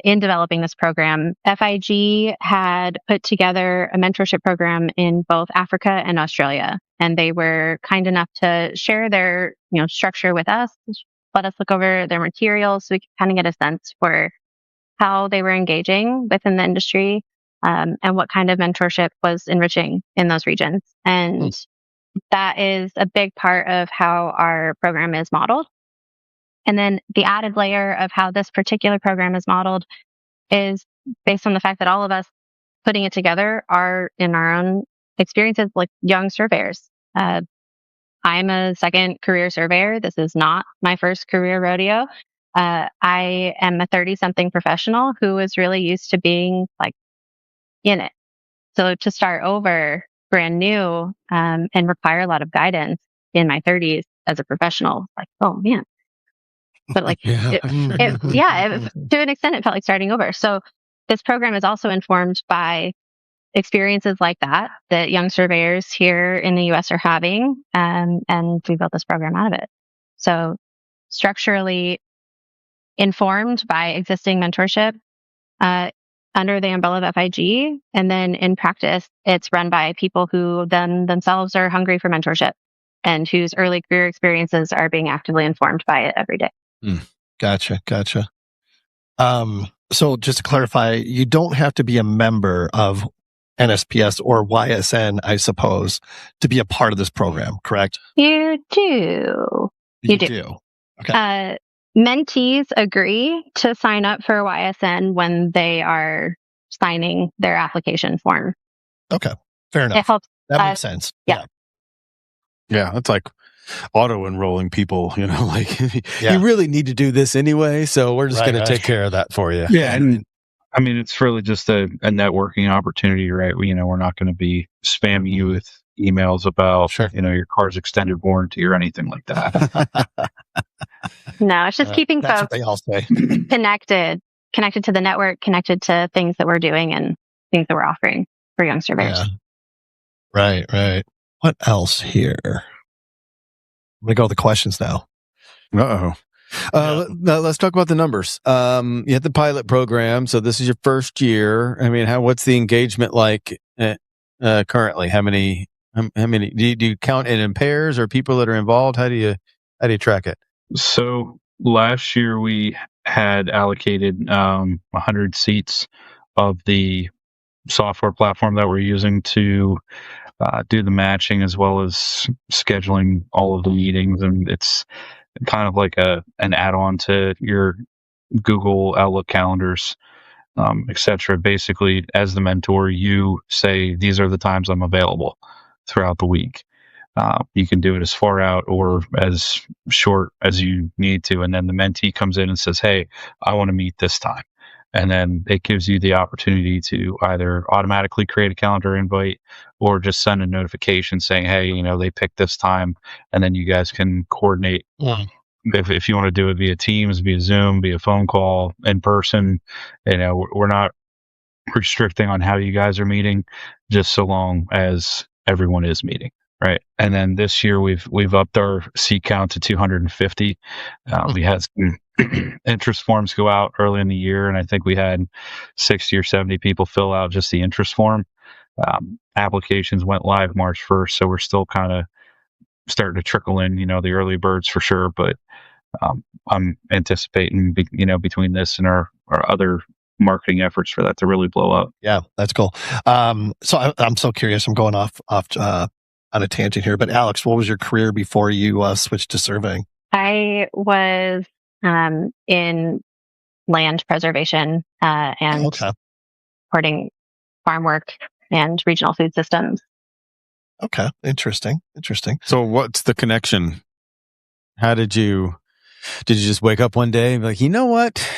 in developing this program. FIG had put together a mentorship program in both Africa and Australia, and they were kind enough to share their, structure with us, let us look over their materials so we could kind of get a sense for how they were engaging within the industry, and what kind of mentorship was enriching in those regions. And that is a big part of how our program is modeled. And then the added layer of how this particular program is modeled is based on the fact that all of us putting it together are in our own experiences like young surveyors. I'm a second career surveyor. This is not my first career rodeo. I am a 30-something professional who is really used to being like in it. So to start over brand new, and require a lot of guidance in my 30s as a professional, like, oh man. But like, to an extent, it felt like starting over. So this program is also informed by experiences like that young surveyors here in the US are having, and we built this program out of it. So structurally informed by existing mentorship, under the umbrella of FIG. And then in practice, it's run by people who then themselves are hungry for mentorship and whose early career experiences are being actively informed by it every day. Gotcha. So just to clarify, you don't have to be a member of NSPS or YSN, I suppose, to be a part of this program, correct? You do. You do. Okay. Mentees agree to sign up for YSN when they are signing their application form. Okay, fair enough. It helps. That makes sense. Yeah. Yeah, that's like auto-enrolling people, you really need to do this anyway, so we're just going to take care of that for you. Yeah, and I mean, it's really just a networking opportunity, right? We're not going to be spamming you with emails about, your car's extended warranty or anything like that. No, it's just keeping folks they all say. connected to the network, connected to things that we're doing and things that we're offering for young surveyors. Yeah. Right. What else here? I'm going to go with the questions now. Now let's talk about the numbers. You had the pilot program, so this is your first year. I mean, what's the engagement like currently? How many? Do you count it in pairs or people that are involved? How do you track it? So last year we had allocated 100 seats of the software platform that we're using to do the matching as well as scheduling all of the meetings, and it's kind of like an add-on to your Google Outlook calendars, etc. Basically, as the mentor, you say these are the times I'm available throughout the week. You can do it as far out or as short as you need to, and then the mentee comes in and says, "Hey, I want to meet this time." And then it gives you the opportunity to either automatically create a calendar invite or just send a notification saying, hey, they picked this time, and then you guys can coordinate. If you want to do it via Teams, via Zoom, via phone call, in person, we're not restricting on how you guys are meeting, just so long as everyone is meeting. Right. And then this year we've upped our seat count to 250. We had some interest forms go out early in the year, and I think we had 60 or 70 people fill out just the interest form. Applications went live March 1st, so we're still kind of starting to trickle in, the early birds for sure. But I'm anticipating, between this and our other marketing efforts for that to really blow up. Yeah, that's cool. So I'm so curious. I'm going off on a tangent here, but Alex, what was your career before you switched to surveying? I was in land preservation and supporting farm work and regional food systems. Okay, interesting. So what's the connection? How did you just wake up one day and be like, you know what?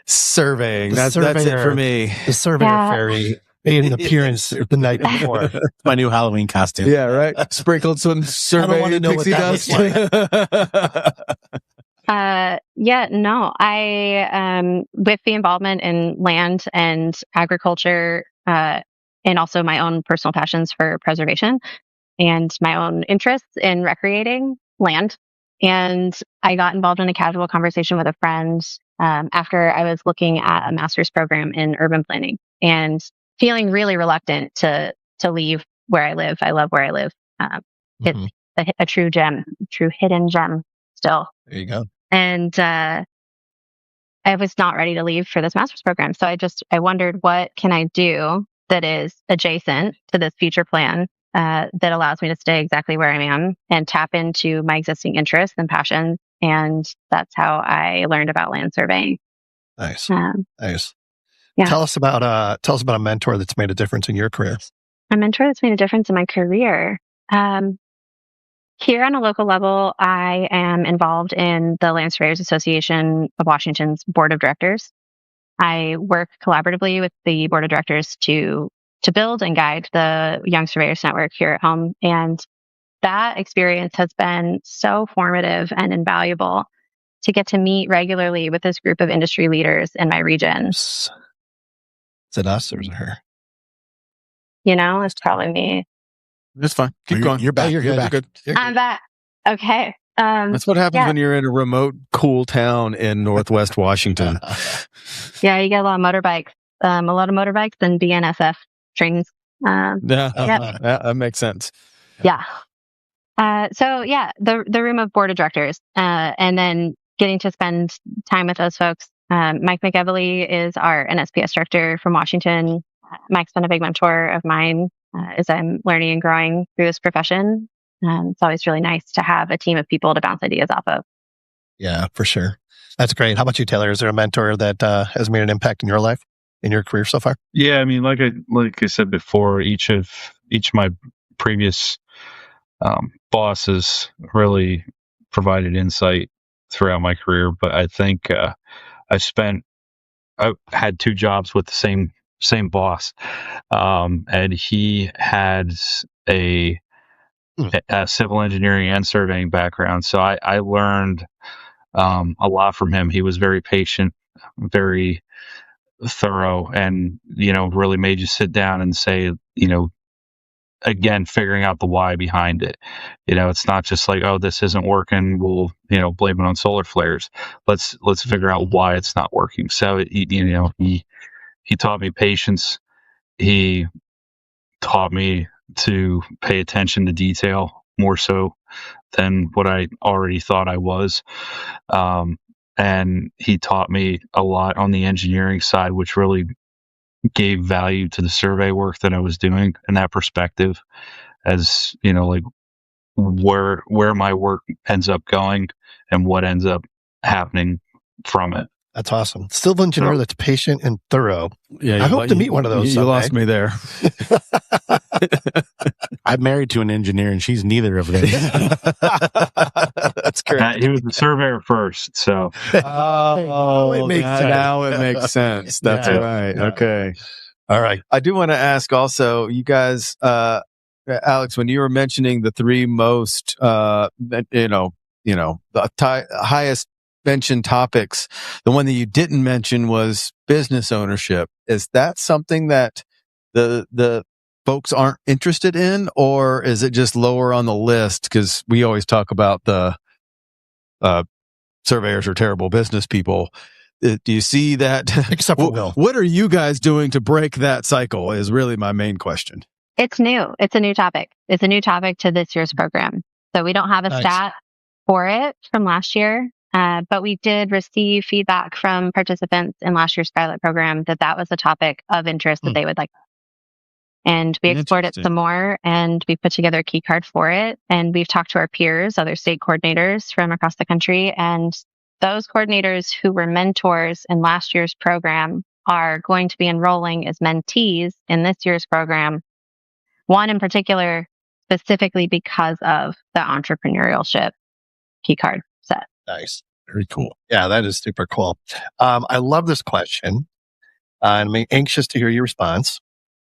Surveying, that's it for me. The surveyor fairy made an appearance the night before. My new Halloween costume. Yeah, right. Sprinkled some survey pixie dust. I with the involvement in land and agriculture, and also my own personal passions for preservation and my own interests in recreating land. And I got involved in a casual conversation with a friend after I was looking at a master's program in urban planning and feeling really reluctant to leave where I live. I love where I live. It's a true gem, true hidden gem still. There you go. And I was not ready to leave for this master's program. So I wondered, what can I do that is adjacent to this future plan that allows me to stay exactly where I am and tap into my existing interests and passions. And that's how I learned about land surveying. Nice. Nice. Yeah. Tell us about a mentor that's made a difference in your career. A mentor that's made a difference in my career. Here on a local level, I am involved in the Land Surveyors Association of Washington's board of directors. I work collaboratively with the board of directors to build and guide the Young Surveyors Network here at home. And that experience has been so formative and invaluable to get to meet regularly with this group of industry leaders in my region. Is it us or is it her? It's probably me. It's fine. Keep going. You're back. You're You're good. back. I'm back. Okay. That's what happens when you're in a remote, cool town in Northwest Washington. Yeah, you get a lot of motorbikes. A lot of motorbikes and BNSF trains. That makes sense. Yeah. The room of board of directors, and then getting to spend time with those folks. Mike McEvely is our NSPS director from Washington. Mike's been a big mentor of mine as I'm learning and growing through this profession. It's always really nice to have a team of people to bounce ideas off of. Yeah, for sure. That's great. How about you, Taylor? Is there a mentor that has made an impact in your life, in your career so far? Yeah, I mean, like I said before, each of my previous bosses really provided insight throughout my career. But I think I had 2 jobs with the same boss, and he had a civil engineering and surveying background. So I learned a lot from him. He was very patient, very thorough, and really made you sit down and say, again, figuring out the why behind it. It's not just like, oh, this isn't working, we'll blame it on solar flares. Let's figure out why it's not working. So he taught me patience. He taught me to pay attention to detail more so than what I already thought I was. And he taught me a lot on the engineering side, which really gave value to the survey work that I was doing in that perspective, as like where my work ends up going and what ends up happening from it. That's awesome. Civil engineer that's patient and thorough. Yeah, I hope to meet one of those. You lost me there. I'm married to an engineer, and she's neither of them. That's correct. He was the surveyor first, so. It makes sense. Now it makes sense. That's right. Yeah. Okay. All right. I do want to ask also, you guys, Alex, when you were mentioning the 3 most, the highest mentioned topics, the one that you didn't mention was business ownership. Is that something that the folks aren't interested in, or is it just lower on the list? Because we always talk about the surveyors are terrible business people. Do you see that? Except for Will. What are you guys doing to break that cycle is really my main question. It's new. It's a new topic. It's a new topic to this year's program. So we don't have a stat for it from last year. But we did receive feedback from participants in last year's pilot program that was a topic of interest that they would like. And we explored it some more, and we put together a key card for it. And we've talked to our peers, other state coordinators from across the country. And those coordinators who were mentors in last year's program are going to be enrolling as mentees in this year's program. One in particular, specifically because of the entrepreneurship key card set. Nice. Very cool. Yeah, that is super cool. I love this question. I'm anxious to hear your response.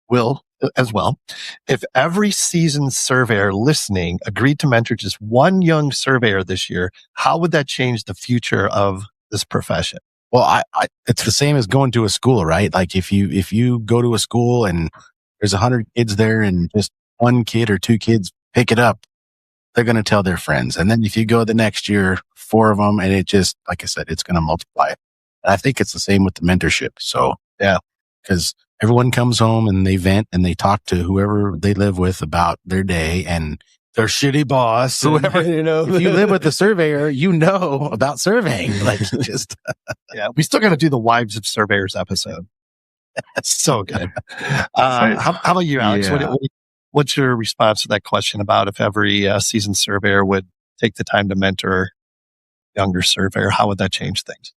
will as well. If every seasoned surveyor listening agreed to mentor just one young surveyor this year, how would that change the future of this profession? Well, it's the same as going to a school, right? Like if you go to a school and there's 100 kids there and just one kid or two kids pick it up, they're going to tell their friends. And then if you go the next year, 4 of them, and it just, like I said, it's going to multiply. And I think it's the same with the mentorship. So yeah, because everyone comes home and they vent and they talk to whoever they live with about their day and their shitty boss, whoever, you know. If you live with the surveyor, you know about surveying. Like just, yeah, we still got to do the Wives of Surveyors episode. That's so good. How about you, Alex? Yeah. What's your response to that question about if every seasoned surveyor would take the time to mentor a younger surveyor? How would that change things?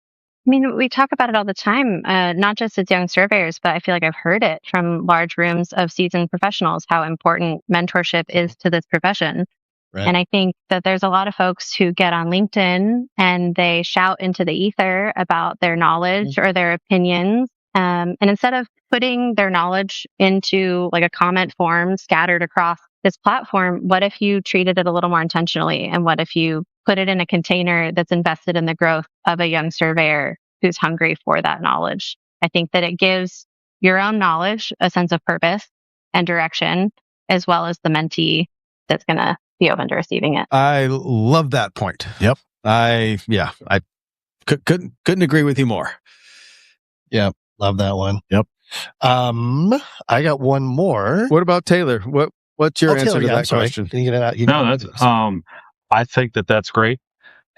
I mean, we talk about it all the time, not just as young surveyors, but I feel like I've heard it from large rooms of seasoned professionals, how important mentorship is to this profession. Right. And I think that there's a lot of folks who get on LinkedIn and they shout into the ether about their knowledge or their opinions. And instead of putting their knowledge into like a comment form scattered across this platform, what if you treated it a little more intentionally? And what if you put it in a container that's invested in the growth of a young surveyor who's hungry for that knowledge? I think that it gives your own knowledge a sense of purpose and direction, as well as the mentee that's going to be open to receiving it. I love that point. Yep. I couldn't agree with you more. Yeah, love that one. Yep. I got one more. What about Taylor? What's your answer Taylor, to I'm that sorry. question? Can you get it out? No, that's I think that's great,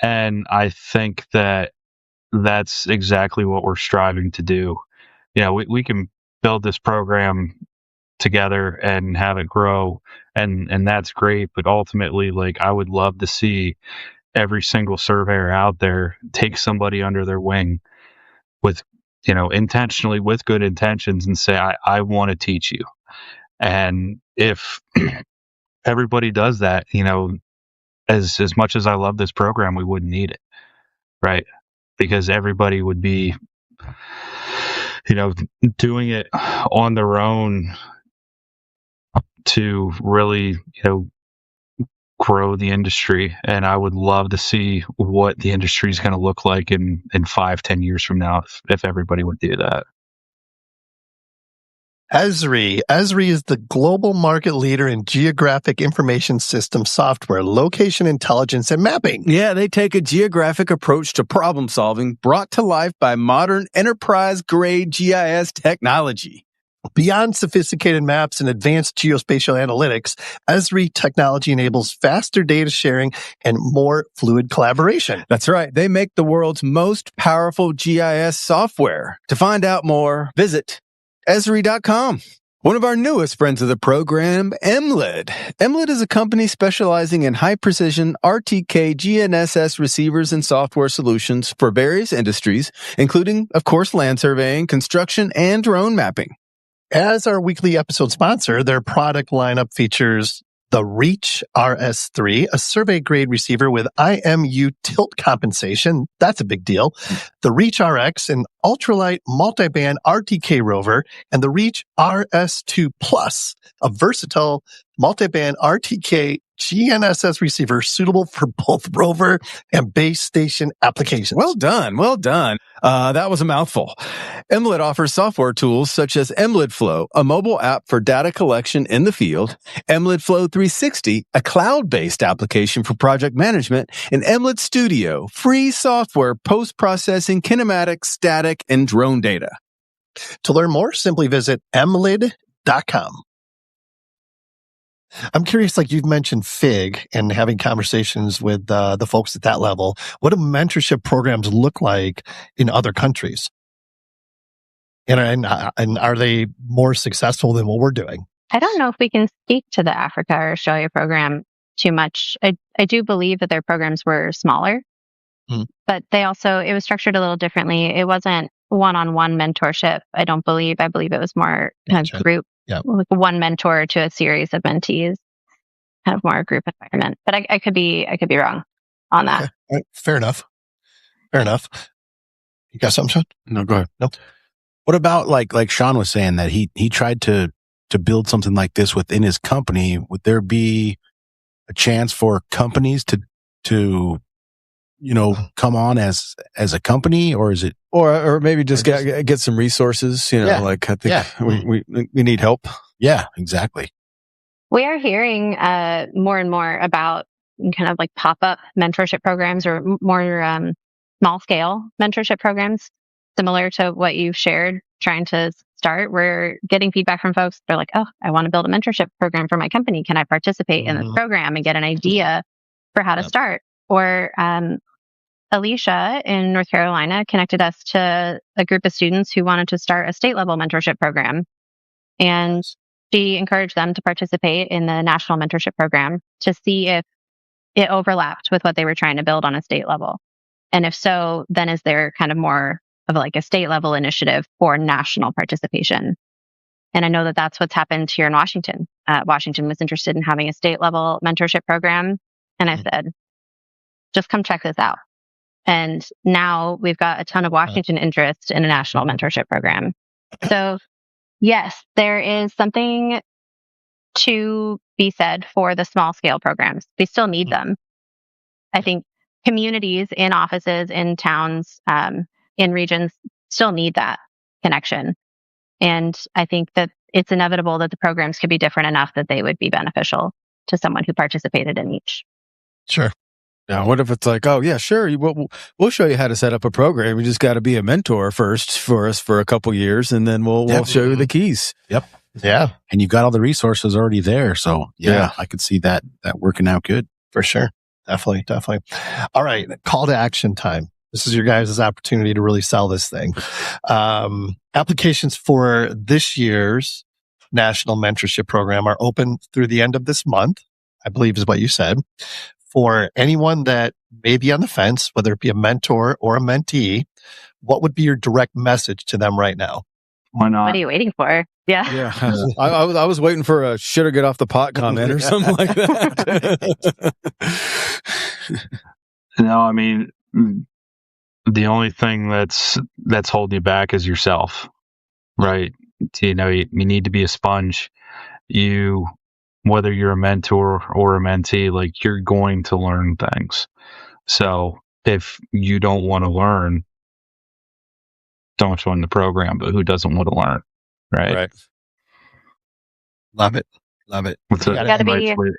and I think that's exactly what we're striving to do. You know, we can build this program together and have it grow, and that's great. But ultimately, like, I would love to see every single surveyor out there take somebody under their wing with, you know, intentionally with good intentions and say, I want to teach you. And if everybody does that, you know, as much as I love this program, we wouldn't need it, right? Because everybody would be, you know, doing it on their own to really, you know, grow the industry. And I would love to see what the industry is going to look like in 5-10 years from now if everybody would do that. Esri. Esri is the global market leader in geographic information system software, location intelligence, and mapping. Yeah, they take a geographic approach to problem solving brought to life by modern enterprise-grade GIS technology. Beyond sophisticated maps and advanced geospatial analytics, Esri technology enables faster data sharing and more fluid collaboration. That's right. They make the world's most powerful GIS software. To find out more, visit Esri.com. One of our newest friends of the program, Emlid. Emlid is a company specializing in high-precision RTK GNSS receivers and software solutions for various industries, including, of course, land surveying, construction, and drone mapping. As our weekly episode sponsor, their product lineup features the Reach RS3, a survey-grade receiver with IMU tilt compensation. That's a big deal. The Reach RX, an ultralight multiband RTK rover, and the Reach RS2 Plus, a versatile multiband RTK GNSS receiver suitable for both rover and base station applications. Well done. Well done. That was a mouthful. Emlid offers software tools such as Emlid Flow, a mobile app for data collection in the field, Emlid Flow 360, a cloud-based application for project management, and Emlid Studio, free software post-processing kinematic, static, and drone data. To learn more, simply visit emlid.com. I'm curious, like you've mentioned FIG and having conversations with the folks at that level. What do mentorship programs look like in other countries? And are they more successful than what we're doing? I don't know if we can speak to the Africa or Australia program too much. I do believe that their programs were smaller, but it was structured a little differently. It wasn't one-on-one mentorship, I don't believe. I believe it was more kind of group. Yeah. Like one mentor to a series of mentees, kind of more a group environment. But I could be wrong on that. Okay. All right. Fair enough. You got something, Sean? No, go ahead. Nope. What about like Sean was saying that he tried to to build something like this within his company, would there be a chance for companies to come on as a company, or is it, or maybe just get some resources? Like I think we need help. Yeah, exactly. We are hearing more and more about kind of like pop-up mentorship programs or more small-scale mentorship programs, similar to what you've shared, trying to start. We're getting feedback from folks. They're like, oh, I want to build a mentorship program for my company. Can I participate in this program and get an idea for how to start? Or Alicia in North Carolina connected us to a group of students who wanted to start a state-level mentorship program. And she encouraged them to participate in the National Mentorship Program to see if it overlapped with what they were trying to build on a state level. And if so, then is there kind of more of like a state level initiative for national participation? And I know that that's what's happened here in Washington. Washington was interested in having a state level mentorship program. And I said, just come check this out. And now we've got a ton of Washington interest in a national mentorship program. So yes, there is something to be said for the small scale programs. We still need them. I think communities in offices, in towns, in regions still need that connection. And I think that it's inevitable that the programs could be different enough that they would be beneficial to someone who participated in each. Sure. Now, what if it's like, oh, yeah, sure, we'll show you how to set up a program. You just got to be a mentor first for us for a couple years, and then we'll show you the keys. Yep. Yeah. And you've got all the resources already there. So, yeah. I could see that working out good. For sure. Definitely. All right. Call to action time. This is your guys' opportunity to really sell this thing. Applications for this year's National Mentorship Program are open through the end of this month, I believe is what you said. For anyone that may be on the fence, whether it be a mentor or a mentee, what would be your direct message to them right now? Why not? What are you waiting for? Yeah. I was waiting for a shit or get off the pot comment or something like that. No, I mean, the only thing that's holding you back is yourself, right? You need to be a sponge. Whether you're a mentor or a mentee, like you're going to learn things. So if you don't want to learn, don't join the program, but who doesn't want to learn? Right. Love it. It's a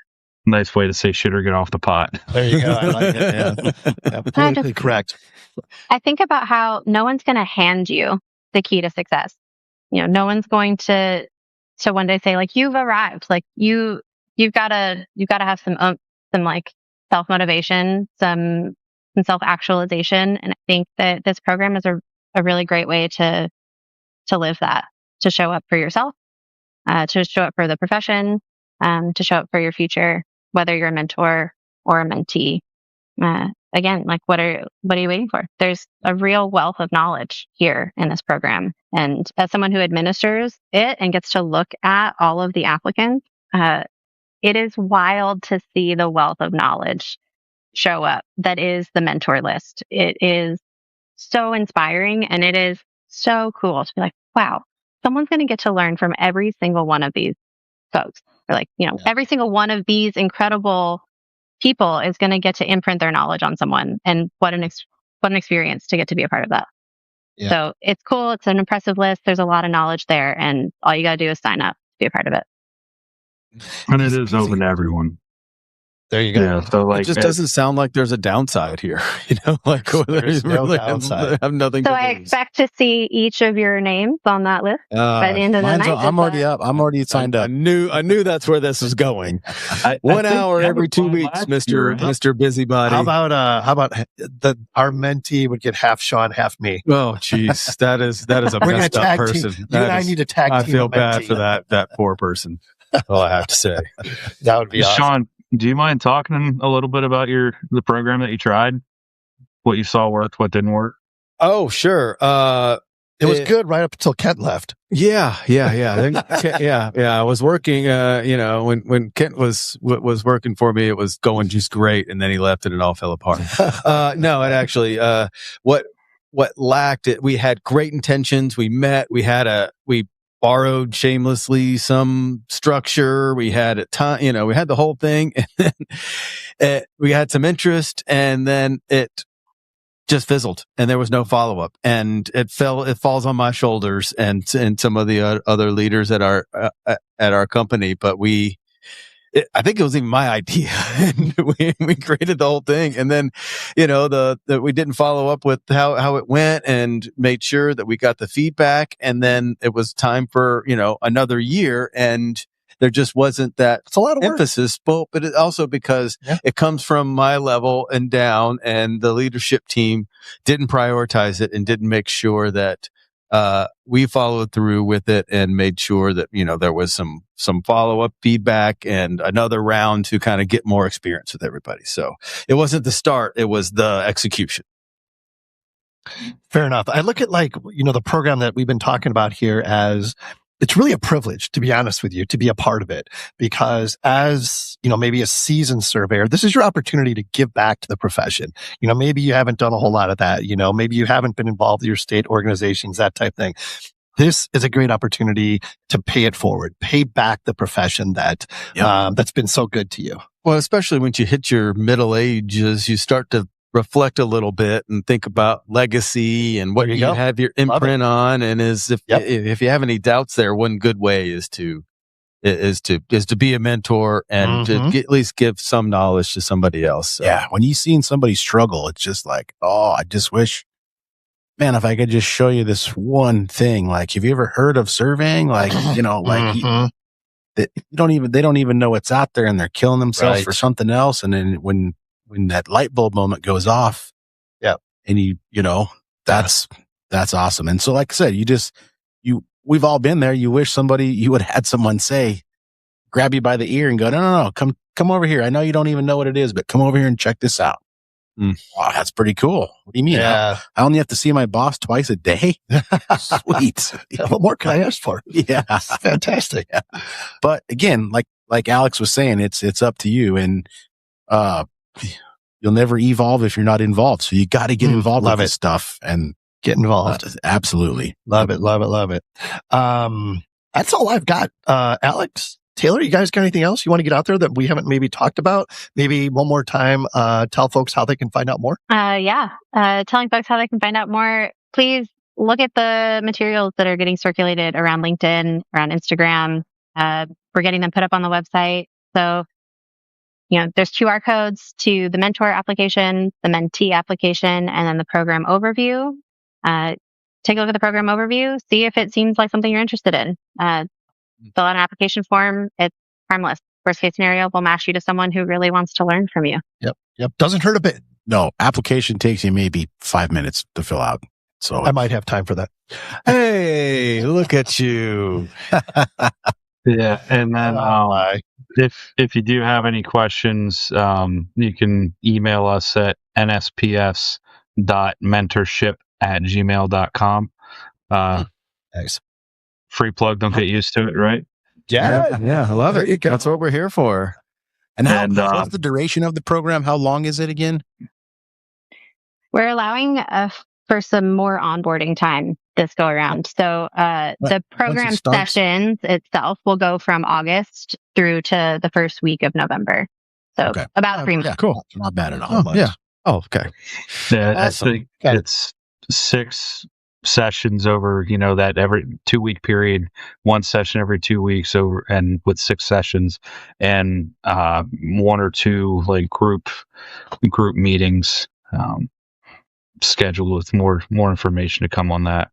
nice way to say shit or get off the pot. There you go. I like it. Yeah. Politically correct. I think about how no one's going to hand you the key to success. No one's going to one day say like, you've arrived. Like you've got to have some like self-motivation, some self-actualization. And I think that this program is a really great way to live that, to show up for yourself, to show up for the profession, to show up for your future, whether you're a mentor or a mentee. Again, like what are you waiting for? There's a real wealth of knowledge here in this program. And as someone who administers it and gets to look at all of the applicants, it is wild to see the wealth of knowledge show up that is the mentor list. It is so inspiring, and it is so cool to be like, wow, someone's going to get to learn from every single one of these folks. Or like, every single one of these incredible people is going to get to imprint their knowledge on someone. And what an experience to get to be a part of that. Yeah. So it's cool. It's an impressive list. There's a lot of knowledge there, and all you got to do is sign up to be a part of it. And it is open to everyone. There you go. Yeah, so like, it just doesn't sound like there's a downside here. Like there's no downside. Have nothing. So I expect to see each of your names on that list by the end of the night. I'm already up. I'm already signed up. I knew that's where this was going. 1 hour every 2 weeks, Mr. Busybody. How about our mentee would get half Sean, half me? Oh, jeez, that is a messed up person. You and I need to tag team. I feel bad for that poor person. All I have to say. That would be awesome. Sean, do you mind talking a little bit about the program that you tried? What you saw worked, what didn't work? Oh, sure. It was good right up until Kent left. Yeah. I was working, when Kent was working for me, it was going just great. And then he left and it all fell apart. No, it actually, what lacked it, we had great intentions. We met, we borrowed shamelessly some structure. We had a time, we had the whole thing, and then we had some interest, and then it just fizzled, and there was no follow up, and it falls on my shoulders and some of the other leaders at our company. But I think it was even my idea, and we created the whole thing, and then, we didn't follow up with how it went and made sure that we got the feedback, and then it was time for another year, and there just wasn't that it's a lot of emphasis, but it also because it comes from my level and down, and the leadership team didn't prioritize it and didn't make sure that we followed through with it and made sure that there was some follow-up feedback and another round to kind of get more experience with everybody. So it wasn't the start, it was the execution. Fair enough. I look at the program that we've been talking about here as it's really a privilege, to be honest with you, to be a part of it, because as, maybe a seasoned surveyor, this is your opportunity to give back to the profession. Maybe you haven't done a whole lot of that. Maybe you haven't been involved with your state organizations, that type thing. This is a great opportunity to pay it forward, pay back the profession that's been so good to you. Well, especially when you hit your middle ages, you start to reflect a little bit and think about legacy and what you have your imprint on. And if you have any doubts there, one good way is to be a mentor and to at least give some knowledge to somebody else. So. Yeah. When you've seen somebody struggle, it's just like, oh, I just wish, man, if I could just show you this one thing. Like, have you ever heard of surveying? Like, they don't even know it's out there, and they're killing themselves for something else. And then when that light bulb moment goes off, and that's awesome. And so, like I said, we've all been there. You wish you would have had someone grab you by the ear and go, no, come over here. I know you don't even know what it is, but come over here and check this out. Wow, that's pretty cool. What do you mean? Yeah. I only have to see my boss twice a day. Sweet. What more can I ask for? Yeah. Fantastic. Yeah. But again, like Alex was saying, it's up to you, and you'll never evolve if you're not involved. So you got to get involved with this stuff and get involved. Absolutely. Love it. That's all I've got. Alex, Taylor, you guys got anything else you want to get out there that we haven't maybe talked about? Maybe one more time, tell folks how they can find out more. Telling folks how they can find out more. Please look at the materials that are getting circulated around LinkedIn, around Instagram. We're getting them put up on the website. So, there's QR codes to the mentor application, the mentee application, and then the program overview. Take a look at the program overview, see if it seems like something you're interested in. Fill out an application form. It's harmless. Worst case scenario, we'll match you to someone who really wants to learn from you. Yep. Doesn't hurt a bit. No, application takes you maybe 5 minutes to fill out. So I might have time for that. Hey, look at you. Yeah. And then, if you do have any questions, you can email us at nsps.mentorship@gmail.com. Nice. Free plug. Don't get used to it, right? Yeah. I love it. That's what we're here for. And what's the duration of the program? How long is it again? We're allowing for some more onboarding time this go around. So the program sessions itself will go from August through to the first week of November. So about 3 months. Yeah, cool. Not bad at all. Yeah. Oh, okay. Yeah, awesome. It's 6 sessions over, that every 2-week period, 1 session every 2 weeks over, and with 6 sessions, and 1 or 2 like group meetings scheduled with more information to come on that.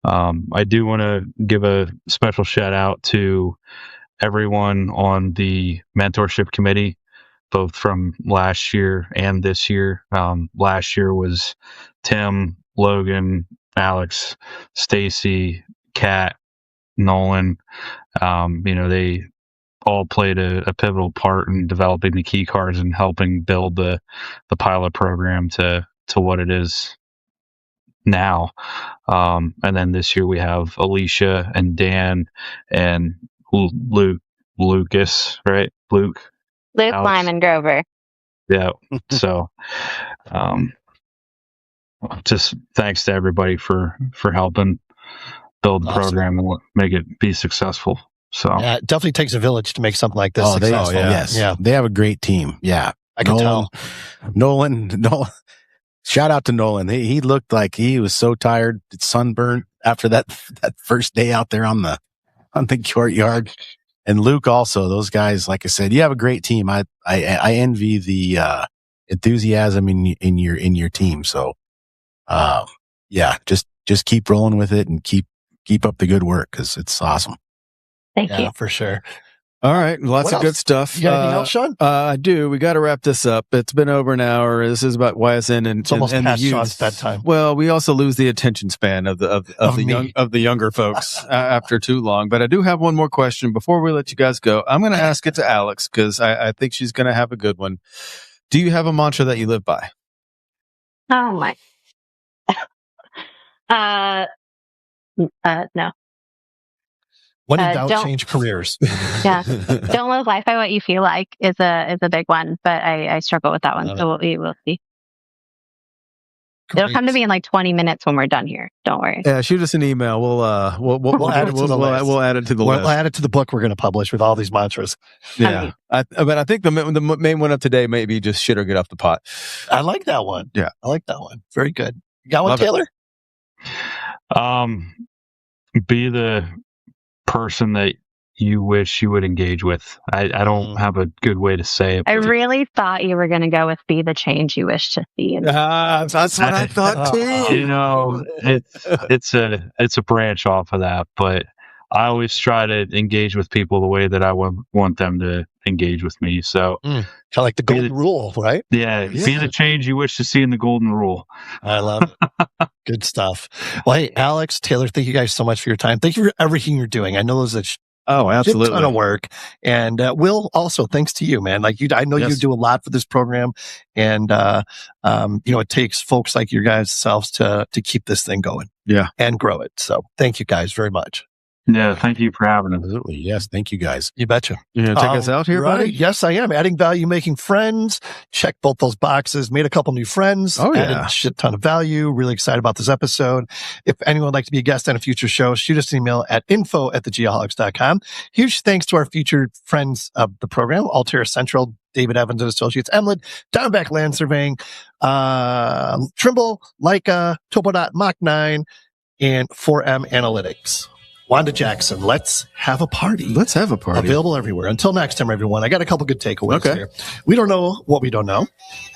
I do want to give a special shout out to everyone on the mentorship committee, both from last year and this year. Last year was Tim, Logan, Alex, Stacy, Kat, Nolan. They all played a pivotal part in developing the key cards and helping build the pilot program to what it is now. And then this year we have Alicia and Dan and Lucas, right? Luke, Lyman Grover. Yeah. So, just thanks to everybody for helping build the program and make it be successful. So yeah, it definitely takes a village to make something like this successful. Yes. They have a great team. Yeah. I can tell. Nolan, shout out to Nolan. He looked like he was so tired, sunburnt after that first day out there on the courtyard. And Luke also, those guys, like I said, you have a great team. I envy the enthusiasm in your team. So just keep rolling with it and keep up the good work, because it's awesome. Thank you. For sure. All right. Lots of good stuff. You got anything else, Sean? I do. We got to wrap this up. It's been over an hour. This is about YSN and it's almost and past the youth. Sean's bedtime. Well, we also lose the attention span of the younger folks after too long. But I do have one more question before we let you guys go. I'm going to ask it to Alex, because I think she's going to have a good one. Do you have a mantra that you live by? Oh my. No. When in doubt, change careers. Yeah. Don't live life by what you feel like is a big one, but I struggle with that one. So we'll see. Great. It'll come to me in like 20 minutes when we're done here. Don't worry. Yeah, shoot us an email. We'll add it to the list. We'll add it to the list. We'll add it to the book we're going to publish with all these mantras. Yeah. But I think the main one of today may be just shit or get off the pot. I like that one. Yeah. I like that one. Very good. You got one, Taylor? Be the person that you wish you would engage with. I don't have a good way to say it. I really thought you were going to go with be the change you wish to see. That's what I thought too. You know, it's a branch off of that, but I always try to engage with people the way that I want them to engage with me. So kind of like the golden rule, right? Yeah, be the change you wish to see in the golden rule. I love it. Good stuff. Well, hey, Alex, Taylor, thank you guys so much for your time. Thank you for everything you're doing. I know there's absolutely a ton of work. And Will, also thanks to you, man. Like I know you do a lot for this program, and it takes folks like your guys' selves to keep this thing going, and grow it. So thank you guys very much. Yeah, thank you for having us. Absolutely. Yes, thank you guys. You betcha. You going to take us out here, buddy? Yes, I am. Adding value, making friends. Check both those boxes. Made a couple new friends. Oh, yeah. Added a shit ton of value. Really excited about this episode. If anyone would like to be a guest on a future show, shoot us an email at info@thegeoholics.com. Huge thanks to our featured friends of the program, Altair Central, David Evans and Associates, Emlid, Diamondback Land Surveying, Trimble, Leica, Topodot, Mach 9, and 4M Analytics. Wanda Jackson, let's have a party. Let's have a party. Available everywhere. Until next time, everyone, I got a couple good takeaways here. We don't know what we don't know.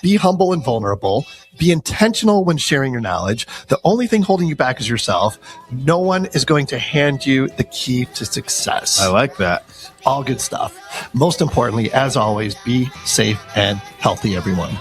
Be humble and vulnerable. Be intentional when sharing your knowledge. The only thing holding you back is yourself. No one is going to hand you the key to success. I like that. All good stuff. Most importantly, as always, be safe and healthy, everyone.